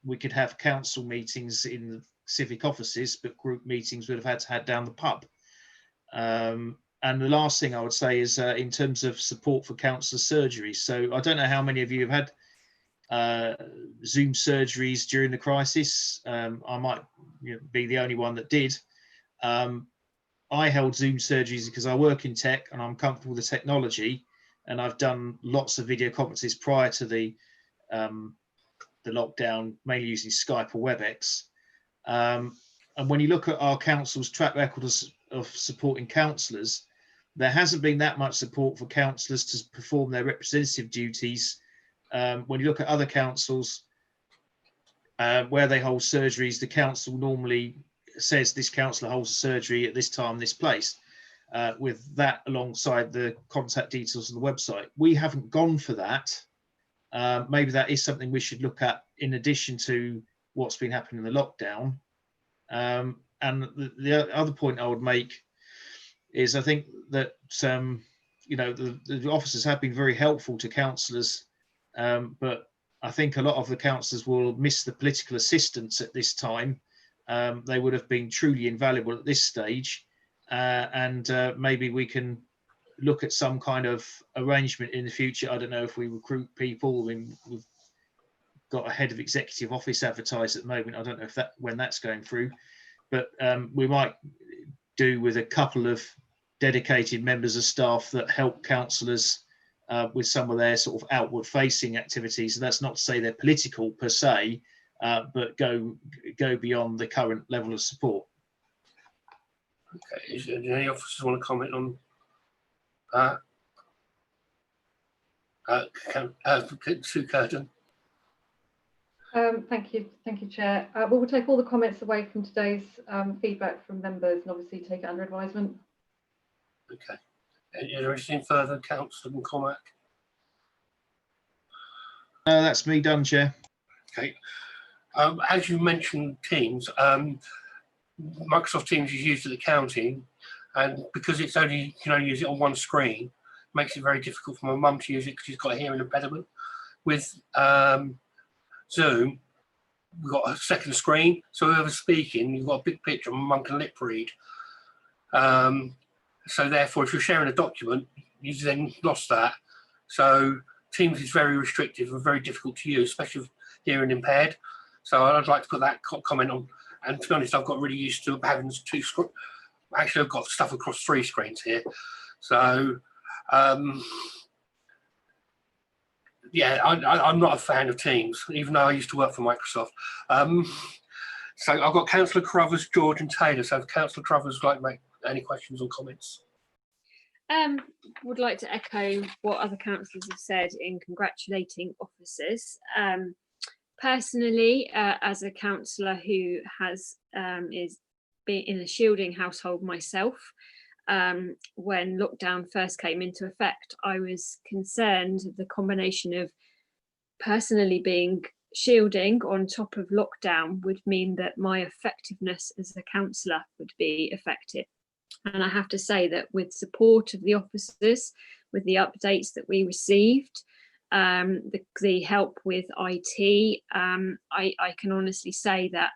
Speaker 6: we could have council meetings in the civic offices, but group meetings would have had to head down the pub. And the last thing I would say is in terms of support for councillor surgeries. So I don't know how many of you have had Zoom surgeries during the crisis. I might be the only one that did. I held Zoom surgeries because I work in tech and I'm comfortable with the technology, and I've done lots of video conferences prior to the lockdown, mainly using Skype or WebEx. And when you look at our council's track record of supporting councillors, there hasn't been that much support for councillors to perform their representative duties. When you look at other councils where they hold surgeries, the council normally says this councillor holds a surgery at this time, this place, with that alongside the contact details on the website. We haven't gone for that. Maybe that is something we should look at in addition to what's been happening in the lockdown. And the other point I would make is I think that the officers have been very helpful to councillors, but I think a lot of the councillors will miss the political assistance at this time. They would have been truly invaluable at this stage, and maybe we can look at some kind of arrangement in the future. I don't know if we recruit people. I mean, we've got a head of executive office advertised at the moment. I don't know if when that's going through, but we might do with a couple of dedicated members of staff that help councillors with some of their sort of outward facing activities. And that's not to say they're political per se, but go beyond the current level of support.
Speaker 2: Okay, do any officers want to comment on Sue Curtin?
Speaker 9: Thank you, Chair. We'll take all the comments away from today's feedback from members and obviously take it under advisement.
Speaker 2: Okay. Is there anything further, Councillor Cormack?
Speaker 6: No, that's me done, Chair.
Speaker 2: Okay. As you mentioned Teams, Microsoft Teams is used at the county, and because it's only you can only use it on one screen, makes it very difficult for my mum to use it because she's got a hearing impediment. With Zoom, we've got a second screen, so whoever's speaking, you've got a big picture and my mum can lip read. So therefore, if you're sharing a document, you've then lost that. So Teams is very restrictive and very difficult to use, especially with hearing impaired. So I'd like to put that comment on. And to be honest, I've got really used to having two screens. Actually, I've got stuff across 3 screens here. So yeah, I'm not a fan of Teams, even though I used to work for Microsoft. So I've got Councillor Carruthers, George and Taylor. So if Councillor Carruthers would like to make any questions or comments?
Speaker 13: Would like to echo what other councillors have said in congratulating officers. Personally, as a councillor who has is been in a shielding household myself, when lockdown first came into effect, I was concerned the combination of personally being shielding on top of lockdown would mean that my effectiveness as a councillor would be affected. And I have to say that with support of the officers, with the updates that we received, the help with IT, I can honestly say that,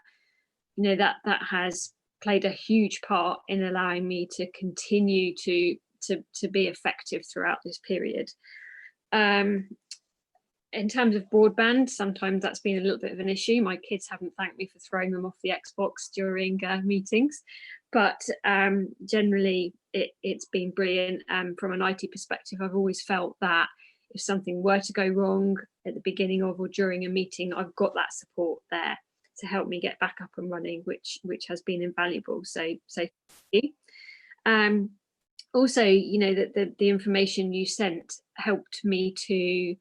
Speaker 13: you know, that has played a huge part in allowing me to continue to be effective throughout this period. In terms of broadband, sometimes that's been a little bit of an issue. My kids haven't thanked me for throwing them off the Xbox during meetings, but generally it's been brilliant. From an IT perspective, I've always felt that if something were to go wrong at the beginning of or during a meeting, I've got that support there to help me get back up and running, which has been invaluable. So thank you. Also, you know, that the information you sent helped me to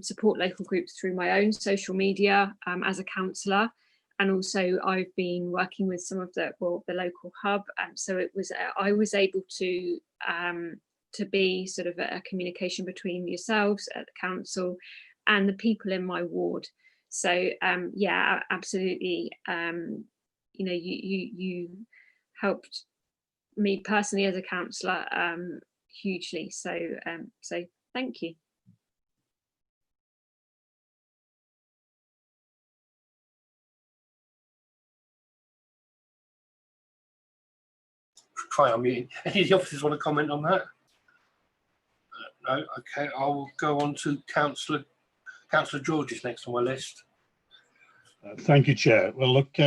Speaker 13: support local groups through my own social media as a councillor, and also I've been working with some of the local hub, so it was I was able to be sort of a communication between yourselves at the council and the people in my ward. So yeah, absolutely. You know, you helped me personally as a councillor hugely. So so thank you.
Speaker 2: Try unmuting. Any of the officers want to comment on that? No. Okay, I will go on to Councillor George is next on my list.
Speaker 3: Thank you, Chair. Well, look,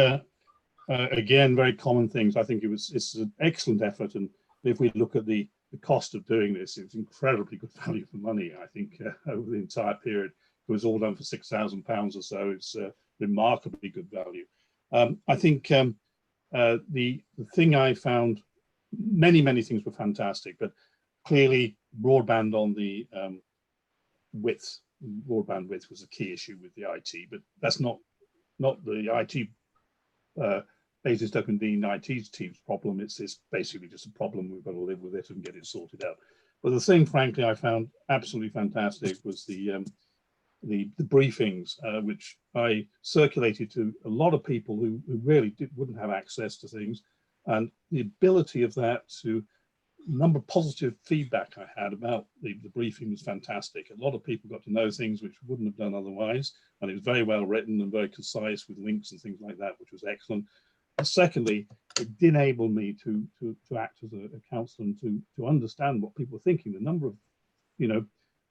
Speaker 3: again, very common things. I think it's an excellent effort, and if we look at the cost of doing this, it's incredibly good value for money. I think over the entire period, it was all done for £6,000 or so. It's remarkably good value. I think the thing I found, many things were fantastic, but clearly broadband on the broadband width was a key issue with the IT, but that's not the IT Basingstoke IT team's problem. It's basically just a problem. We've got to live with it and get it sorted out. But the thing, frankly, I found absolutely fantastic was the briefings, which I circulated to a lot of people who really wouldn't have access to things, and the ability of that to number of positive feedback I had about the briefing was fantastic. A lot of people got to know things which wouldn't have done otherwise, and it was very well written and very concise with links and things like that, which was excellent. And secondly, it did enable me to act as a councillor and to understand what people were thinking. The number of, you know,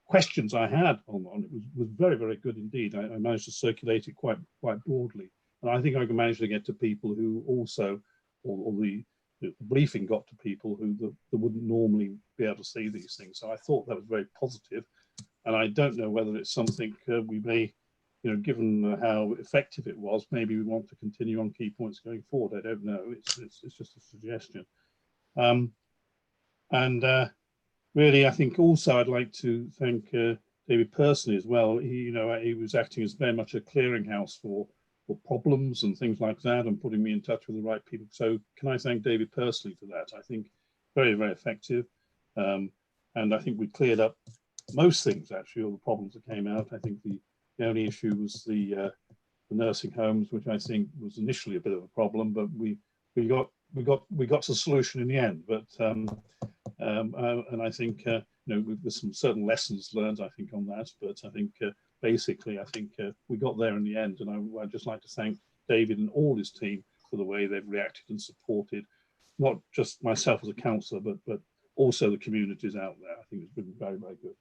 Speaker 3: questions I had on it was very good indeed. I managed to circulate it quite broadly, and I think I managed to get to people who also, or the briefing got to people who that wouldn't normally be able to see these things. So I thought that was very positive, and I don't know whether it's something we may, you know, given how effective it was, maybe we want to continue on key points going forward. I don't know. It's just a suggestion. Really, I think also I'd like to thank David personally as well. He was acting as very much a clearinghouse for problems and things like that, and putting me in touch with the right people. So can I thank David personally for that? I think very effective, and I think we cleared up most things, actually, all the problems that came out. I think the only issue was the nursing homes, which I think was initially a bit of a problem, but we got to the solution in the end. But and I think there's some certain lessons learned, I think, on that. But I think basically, I think we got there in the end, and I'd just like to thank David and all his team for the way they've reacted and supported, not just myself as a councillor, but also the communities out there. I think it's been very good.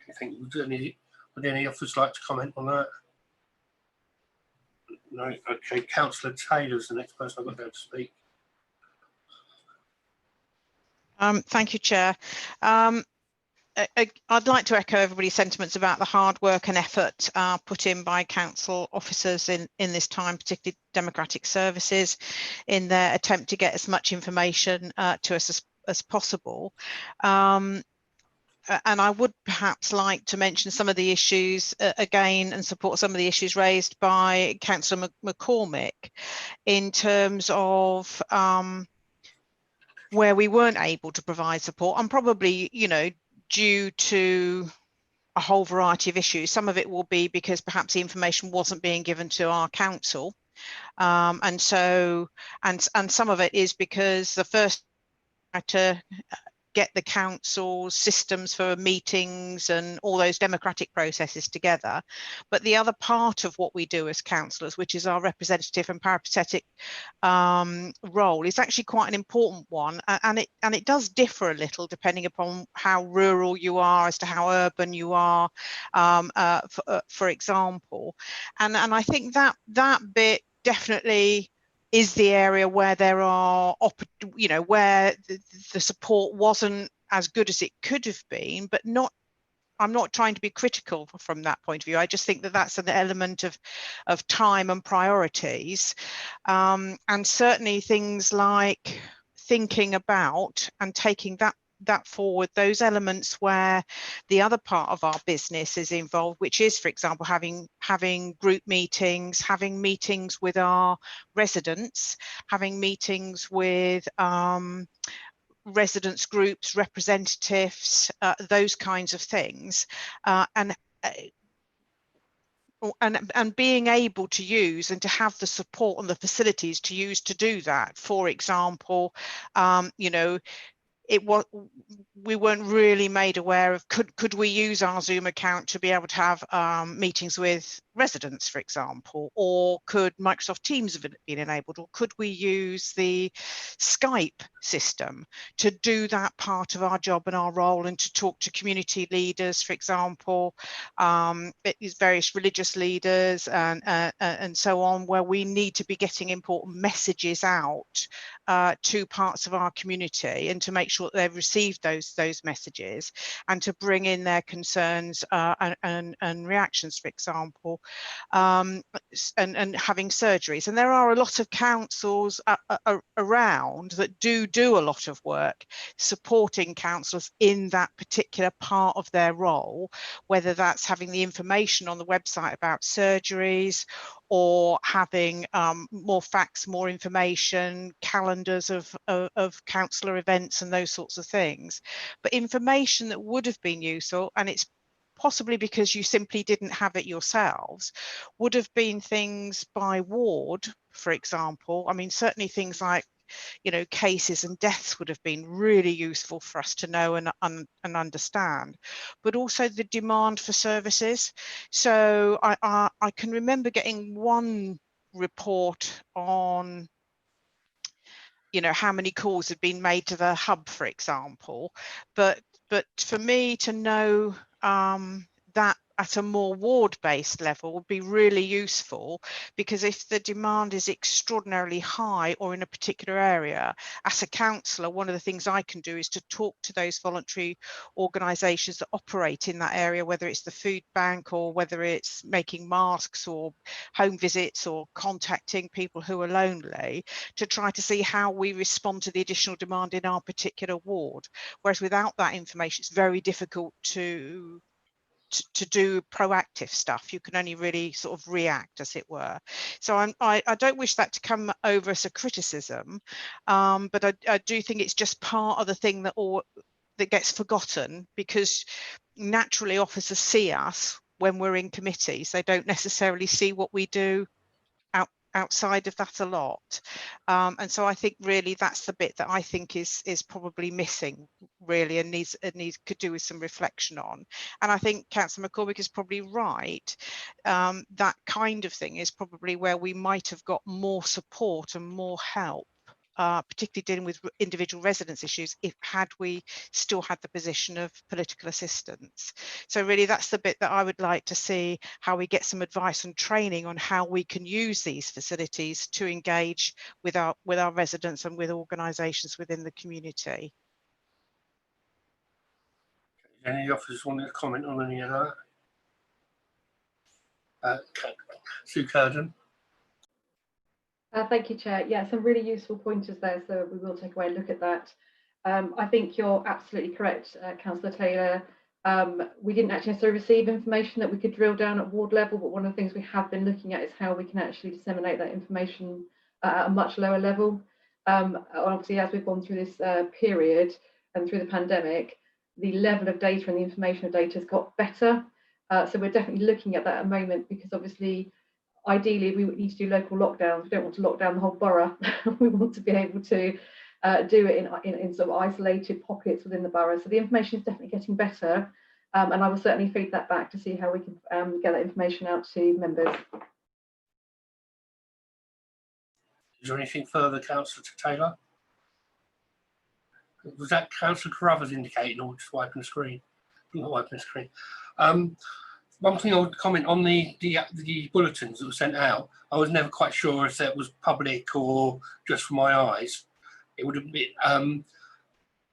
Speaker 2: I think would any of us like to comment on that? No. Okay, Councillor Taylor's the next person I've got to go to speak.
Speaker 1: Thank you, Chair. I'd like to echo everybody's sentiments about the hard work and effort put in by council officers in this time, particularly democratic services, in their attempt to get as much information to us as possible. And I would perhaps like to mention some of the issues again, and support some of the issues raised by Councillor McCormick in terms of where we weren't able to provide support, and probably, due to a whole variety of issues. Some of it will be because perhaps the information wasn't being given to our council, And so, and some of it is because the first to get the council's systems for meetings and all those democratic processes together. But the other part of what we do as councillors, which is our representative and peripatetic role, is actually quite an important one, and it does differ a little depending upon how rural you are as to how urban you are, for example. And I think that bit definitely is the area where there are, where the support wasn't as good as it could have been, but I'm not trying to be critical from that point of view. I just think that that's an element of time and priorities. And certainly things like thinking about and taking that forward, those elements where the other part of our business is involved, which is, for example, having group meetings, having meetings with our residents, having meetings with residents groups, representatives, those kinds of things, and being able to use and to have the support and the facilities to use to do that. For example, we weren't really made aware of could we use our Zoom account to be able to have meetings with residents, for example, or could Microsoft Teams have been enabled, or could we use the Skype system to do that part of our job and our role, and to talk to community leaders, for example, various religious leaders and so on, where we need to be getting important messages out to parts of our community, and to make sure that they've received those messages, and to bring in their concerns and reactions, for example, and having surgeries. And there are a lot of councils around that do a lot of work supporting councillors in that particular part of their role, whether that's having the information on the website about surgeries, or having more facts, more information, calendars of councillor events and those sorts of things. But information that would have been useful, and it's possibly because you simply didn't have it yourselves, would have been things by ward, for example. I mean, certainly things like, cases and deaths would have been really useful for us to know and understand, but also the demand for services. So I can remember getting one report on how many calls had been made to the hub, for example, but for me to know that at a more ward-based level would be really useful, because if the demand is extraordinarily high or in a particular area, as a councillor, one of the things I can do is to talk to those voluntary organisations that operate in that area, whether it's the food bank, or whether it's making masks or home visits, or contacting people who are lonely, to try to see how we respond to the additional demand in our particular ward. Whereas without that information, it's very difficult to do proactive stuff. You can only really sort of react, as it were. So I don't wish that to come over as a criticism, but I do think it's just part of the thing that gets forgotten, because naturally officers see us when we're in committees. They don't necessarily see what we do outside of that a lot, and so I think really that's the bit that I think is probably missing, really, and could do with some reflection on. And I think Councillor McCormick is probably right. That kind of thing is probably where we might have got more support and more help, particularly dealing with individual residence issues, had we still had the position of political assistance. So really that's the bit that I would like to see, how we get some advice and training on how we can use these facilities to engage with our residents and with organisations within the community.
Speaker 2: Any officers want to comment on any of that? Sue Curden.
Speaker 9: Thank you, Chair. Yeah, some really useful pointers there, so we will take away and look at that. I think you're absolutely correct, Councillor Taylor. We didn't actually necessarily receive information that we could drill down at ward level, but one of the things we have been looking at is how we can actually disseminate that information at a much lower level. Obviously, as we've gone through this period and through the pandemic, the level of data and the information of data has got better. So we're definitely looking at that at the moment, because obviously ideally we would need to do local lockdowns. We don't want to lock down the whole borough. We want to be able to do it in sort of isolated pockets within the borough. So the information is definitely getting better, and I will certainly feed that back to see how we can get that information out to members.
Speaker 2: Is there anything further, Councillor Taylor? Was that Councillor Carruthers indicating, or just wiping the screen? Not wiping the screen. One thing I would comment on the bulletins that were sent out. I was never quite sure if that was public or just for my eyes. It would have been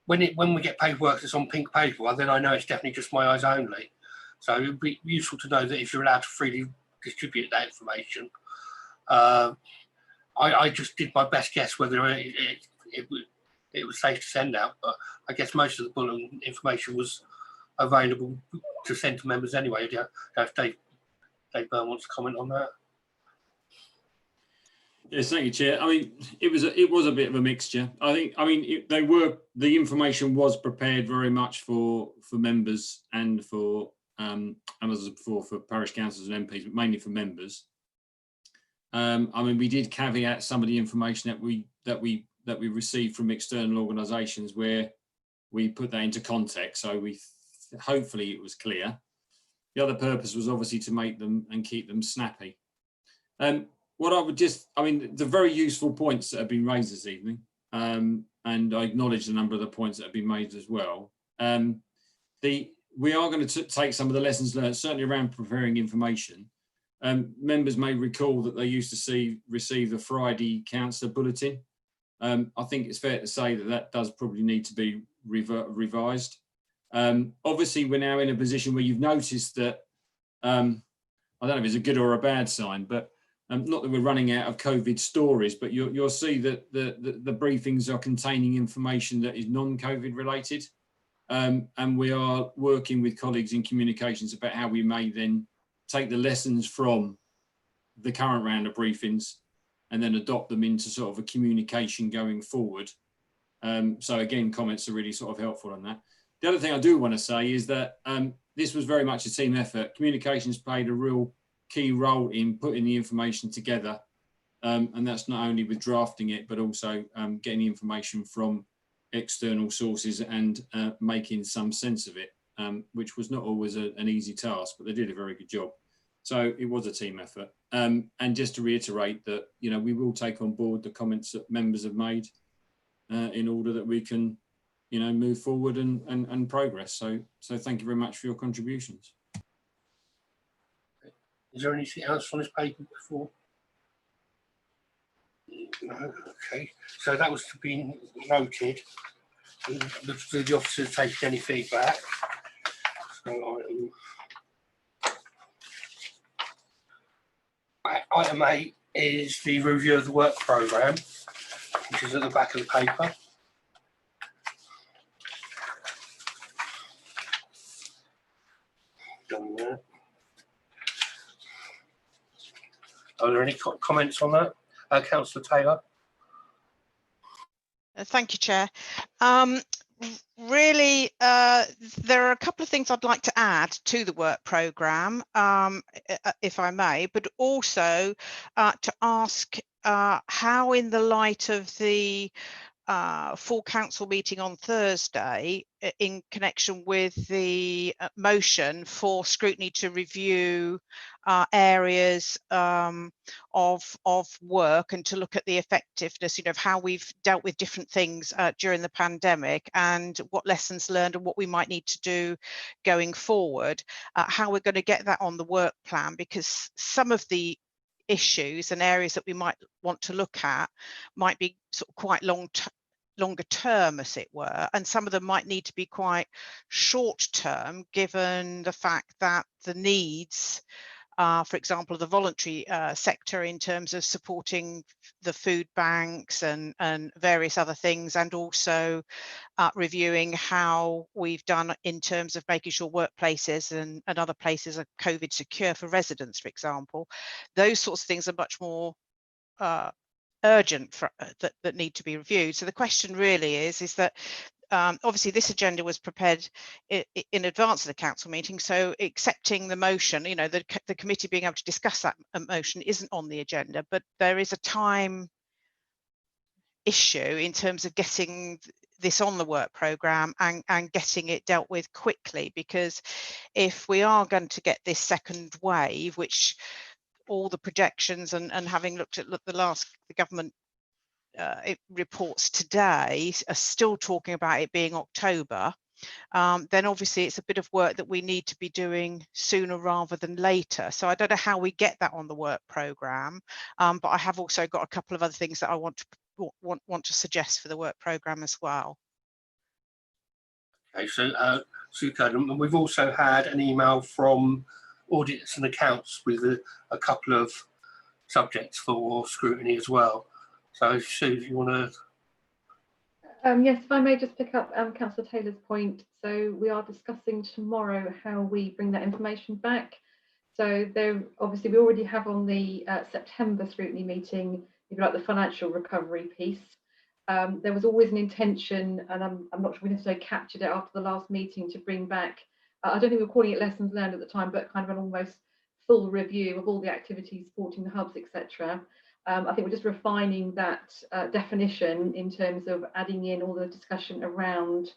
Speaker 2: when we get paperwork that's on pink paper, well, then I know it's definitely just my eyes only. So it would be useful to know that if you're allowed to freely distribute that information. I just did my best guess whether it was safe to send out, but I guess most of the bulletin information was available to send to members anyway. I don't know if Dave Byrne wants to comment on that.
Speaker 15: Yes, thank you, Chair. I mean, it was a bit of a mixture. The information was prepared very much for members and for and as before for parish councils and MPs, but mainly for members. I mean, we did caveat some of the information that we received from external organisations where we put that into context. So hopefully it was clear. The other purpose was obviously to make them and keep them snappy. What I would the very useful points that have been raised this evening, and I acknowledge the number of the points that have been made as well. We are going to take some of the lessons learned, certainly around preparing information. Members may recall that they used to receive the Friday councillor bulletin. I think it's fair to say that does probably need to be revised. Obviously, we're now in a position where you've noticed that, I don't know if it's a good or a bad sign, but not that we're running out of COVID stories, but you'll see that the briefings are containing information that is non-COVID related. And we are working with colleagues in communications about how we may then take the lessons from the current round of briefings and then adopt them into sort of a communication going forward. So again, comments are really sort of helpful on that. The other thing I do want to say is that this was very much a team effort. Communications played a real key role in putting the information together. And that's not only with drafting it, but also getting the information from external sources and making some sense of it, which was not always an easy task, but they did a very good job. So it was a team effort. And just to reiterate that, we will take on board the comments that members have made in order that we can, move forward and progress. So thank you very much for your contributions.
Speaker 2: Is there anything else on this paper before? No, okay. So that was to be noted. The officers taking any feedback. So item 8 is the review of the work programme, which is at the back of the paper. Done that. Are there any comments on that? Councillor Taylor?
Speaker 1: Thank you, Chair. Really, there are a couple of things I'd like to add to the work programme, if I may, but also to ask how, in the light of the full council meeting on Thursday, in connection with the motion for scrutiny to review areas of work and to look at the effectiveness, of how we've dealt with different things during the pandemic and what lessons learned and what we might need to do going forward, how we're going to get that on the work plan, because some of the issues and areas that we might want to look at might be sort of quite longer term, as it were, and some of them might need to be quite short term, given the fact that the needs, for example, the voluntary sector in terms of supporting the food banks and various other things, and also reviewing how we've done in terms of making sure workplaces and other places are COVID secure for residents, for example. Those sorts of things are much more urgent that need to be reviewed. So the question really is that obviously this agenda was prepared in advance of the council meeting, so accepting the motion, you know, the committee being able to discuss that motion isn't on the agenda, but there is a time issue in terms of getting this on the work programme and getting it dealt with quickly, because if we are going to get this second wave, which all the projections and having looked at the government reports today are still talking about it being October, then obviously it's a bit of work that we need to be doing sooner rather than later. So I don't know how we get that on the work programme, but I have also got a couple of other things that I want to suggest for the work programme as well.
Speaker 2: Okay, so and we've also had an email from audits and accounts with a couple of subjects for scrutiny as well. So Sue, if you want to.
Speaker 9: Yes, if I may just pick up Councillor Taylor's point. So we are discussing tomorrow how we bring that information back. So there, obviously we already have on the September scrutiny meeting, if you like, the financial recovery piece. There was always an intention, and I'm not sure we necessarily captured it after the last meeting, to bring back, I don't think we were calling it lessons learned at the time, but kind of an almost full review of all the activities supporting the hubs, etc. I think we're just refining that definition in terms of adding in all the discussion around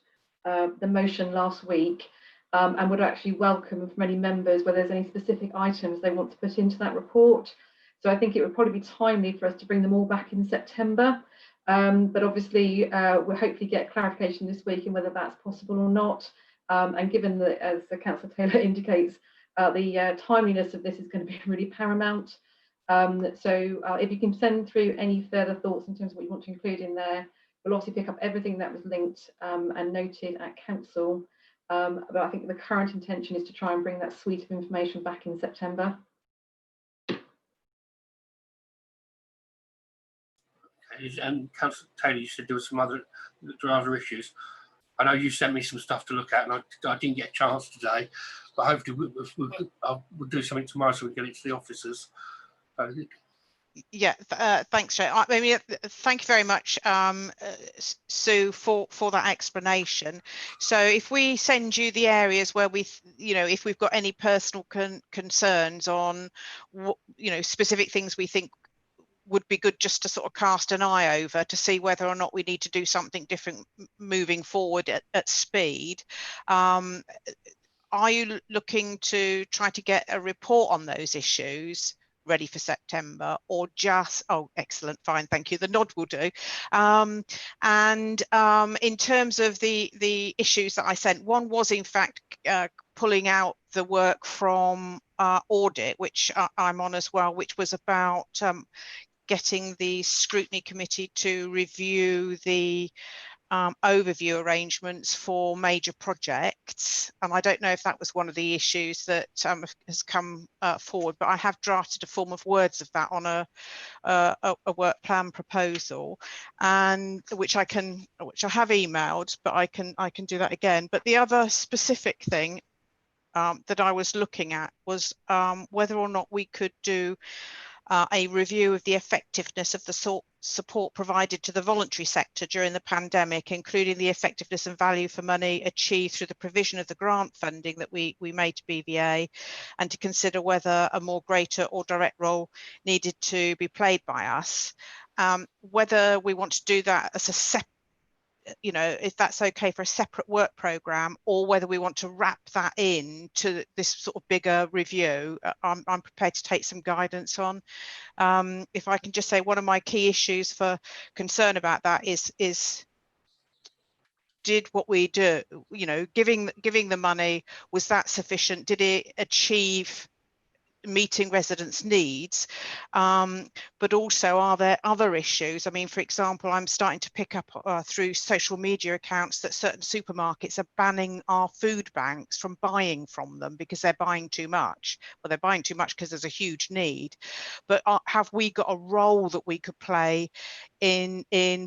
Speaker 9: the motion last week, and would actually welcome from any members whether there's any specific items they want to put into that report. So I think it would probably be timely for us to bring them all back in September. But obviously we'll hopefully get clarification this week in whether that's possible or not. And given that, as the Councillor Taylor indicates, the timeliness of this is going to be really paramount. So if you can send through any further thoughts in terms of what you want to include in there, we'll also pick up everything that was linked and noted at council. But I think the current intention is to try and bring that suite of information back in September.
Speaker 2: And Councillor Taylor, you said there were other issues. I know you sent me some stuff to look at, and I didn't get a chance today, but hopefully we'll do something tomorrow so we get it to the officers.
Speaker 1: Yeah, thanks, Joe. I mean, thank you very much, Sue, for that explanation. So if we send you the areas where if we've got any personal concerns on, specific things we think would be good just to sort of cast an eye over to see whether or not we need to do something different moving forward at speed. Are you looking to try to get a report on those issues ready for September, or just, oh, excellent, fine, thank you, the nod will do. In terms of the issues that I sent, one was in fact pulling out the work from audit, which I'm on as well, which was about getting the scrutiny committee to review the overview arrangements for major projects, and I don't know if that was one of the issues that has come forward, but I have drafted a form of words of that on a work plan proposal, and which I have emailed, but I can do that again. But the other specific thing that I was looking at was whether or not we could do a review of the effectiveness of the support provided to the voluntary sector during the pandemic, including the effectiveness and value for money achieved through the provision of the grant funding that we made to BVA, and to consider whether a more greater or direct role needed to be played by us. Whether we want to do that as a separate, if that's okay for a separate work programme, or whether we want to wrap that in to this sort of bigger review, I'm prepared to take some guidance on. If I can just say, one of my key issues for concern about that is did what we do, giving the money, was that sufficient? Did it achieve meeting residents' needs? But also, are there other issues? I mean, for example, I'm starting to pick up through social media accounts that certain supermarkets are banning our food banks from buying from them because they're buying too much. Well, they're buying too much because there's a huge need. But have we got a role that we could play in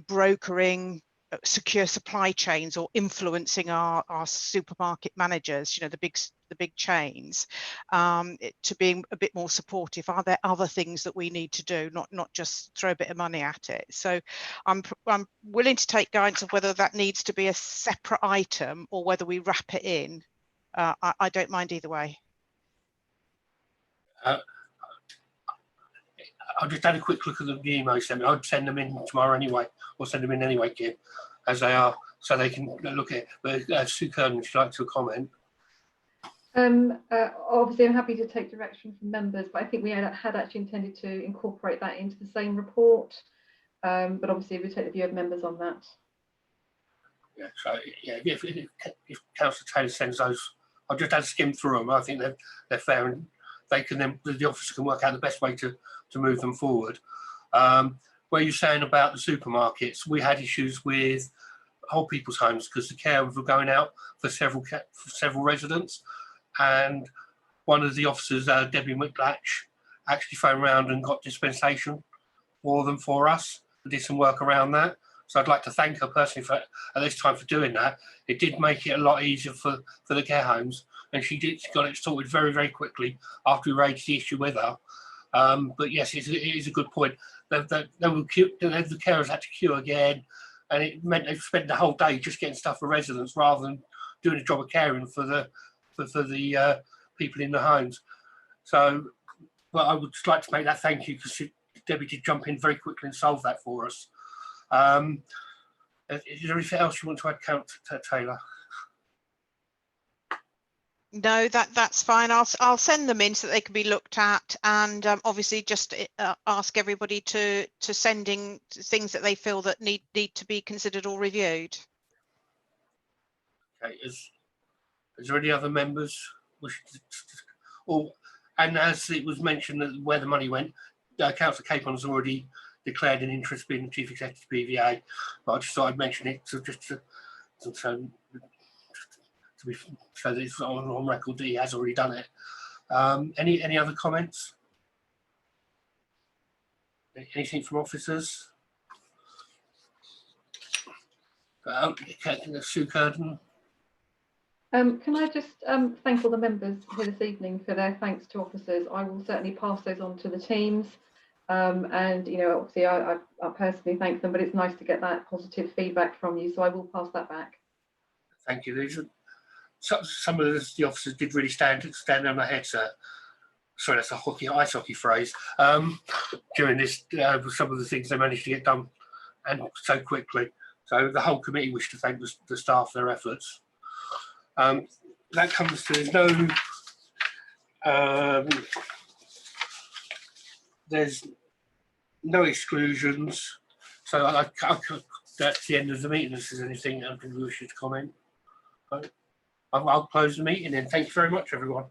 Speaker 1: brokering secure supply chains or influencing our supermarket managers, you know, the big chains, to being a bit more supportive. Are there other things that we need to do, not just throw a bit of money at it? So I'm willing to take guidance of whether that needs to be a separate item or whether we wrap it in. I don't mind either way.
Speaker 2: I'll just had a quick look at the email you sent me. I'd send them in tomorrow anyway, or send them in anyway, Kim, as they are, so they can look at it. But Sue Kernan, would you like to comment?
Speaker 9: Obviously, I'm happy to take direction from members, but I think we had actually intended to incorporate that into the same report. But obviously, we take the view of members on that.
Speaker 2: Yeah, so yeah, if Councillor Taylor sends those, I'll just have to skim through them. I think they're fair, and they can then, the officer can work out the best way to move them forward. Where you're saying about the supermarkets, we had issues with old people's homes because the carers were going out for several residents, and one of the officers, Debbie McLatch, actually phoned around and got dispensation for us and did some work around that. So I'd like to thank her personally for at this time for doing that. It did make it a lot easier for the care homes, and she got it sorted very, very quickly after we raised the issue with her. But yes, it is a good point. The carers had to queue again, and it meant they spent the whole day just getting stuff for residents rather than doing a job of caring for the people in the homes. So, but I would just like to make that thank you, because Debbie did jump in very quickly and solve that for us. Is there anything else you want to add, Councillor Taylor?
Speaker 1: No, that's fine. I'll send them in so that they can be looked at, and obviously just ask everybody to sending things that they feel that need to be considered or reviewed.
Speaker 2: Okay, is there any other members wishing to, and as it was mentioned that where the money went, Councillor Capon has already declared an interest being the Chief Executive BVA, but I just thought I'd mention it to be so that it's on record that he has already done it. Any other comments? Anything from officers? Sue Curtin.
Speaker 9: Can I just thank all the members here this evening for their thanks to officers? I will certainly pass those on to the teams. And you know, obviously I personally thank them, but it's nice to get that positive feedback from you, so I will pass that back. Thank you. Some of the officers did really stand on their heads. Sorry, that's a ice hockey phrase. During this, some of the things they managed to get done and so quickly. So the whole committee wish to thank the staff for their efforts. That comes to there's no exclusions, so that's the end of the meeting. If there's anything you wish to comment, I'll close the meeting, and thank you very much, everyone.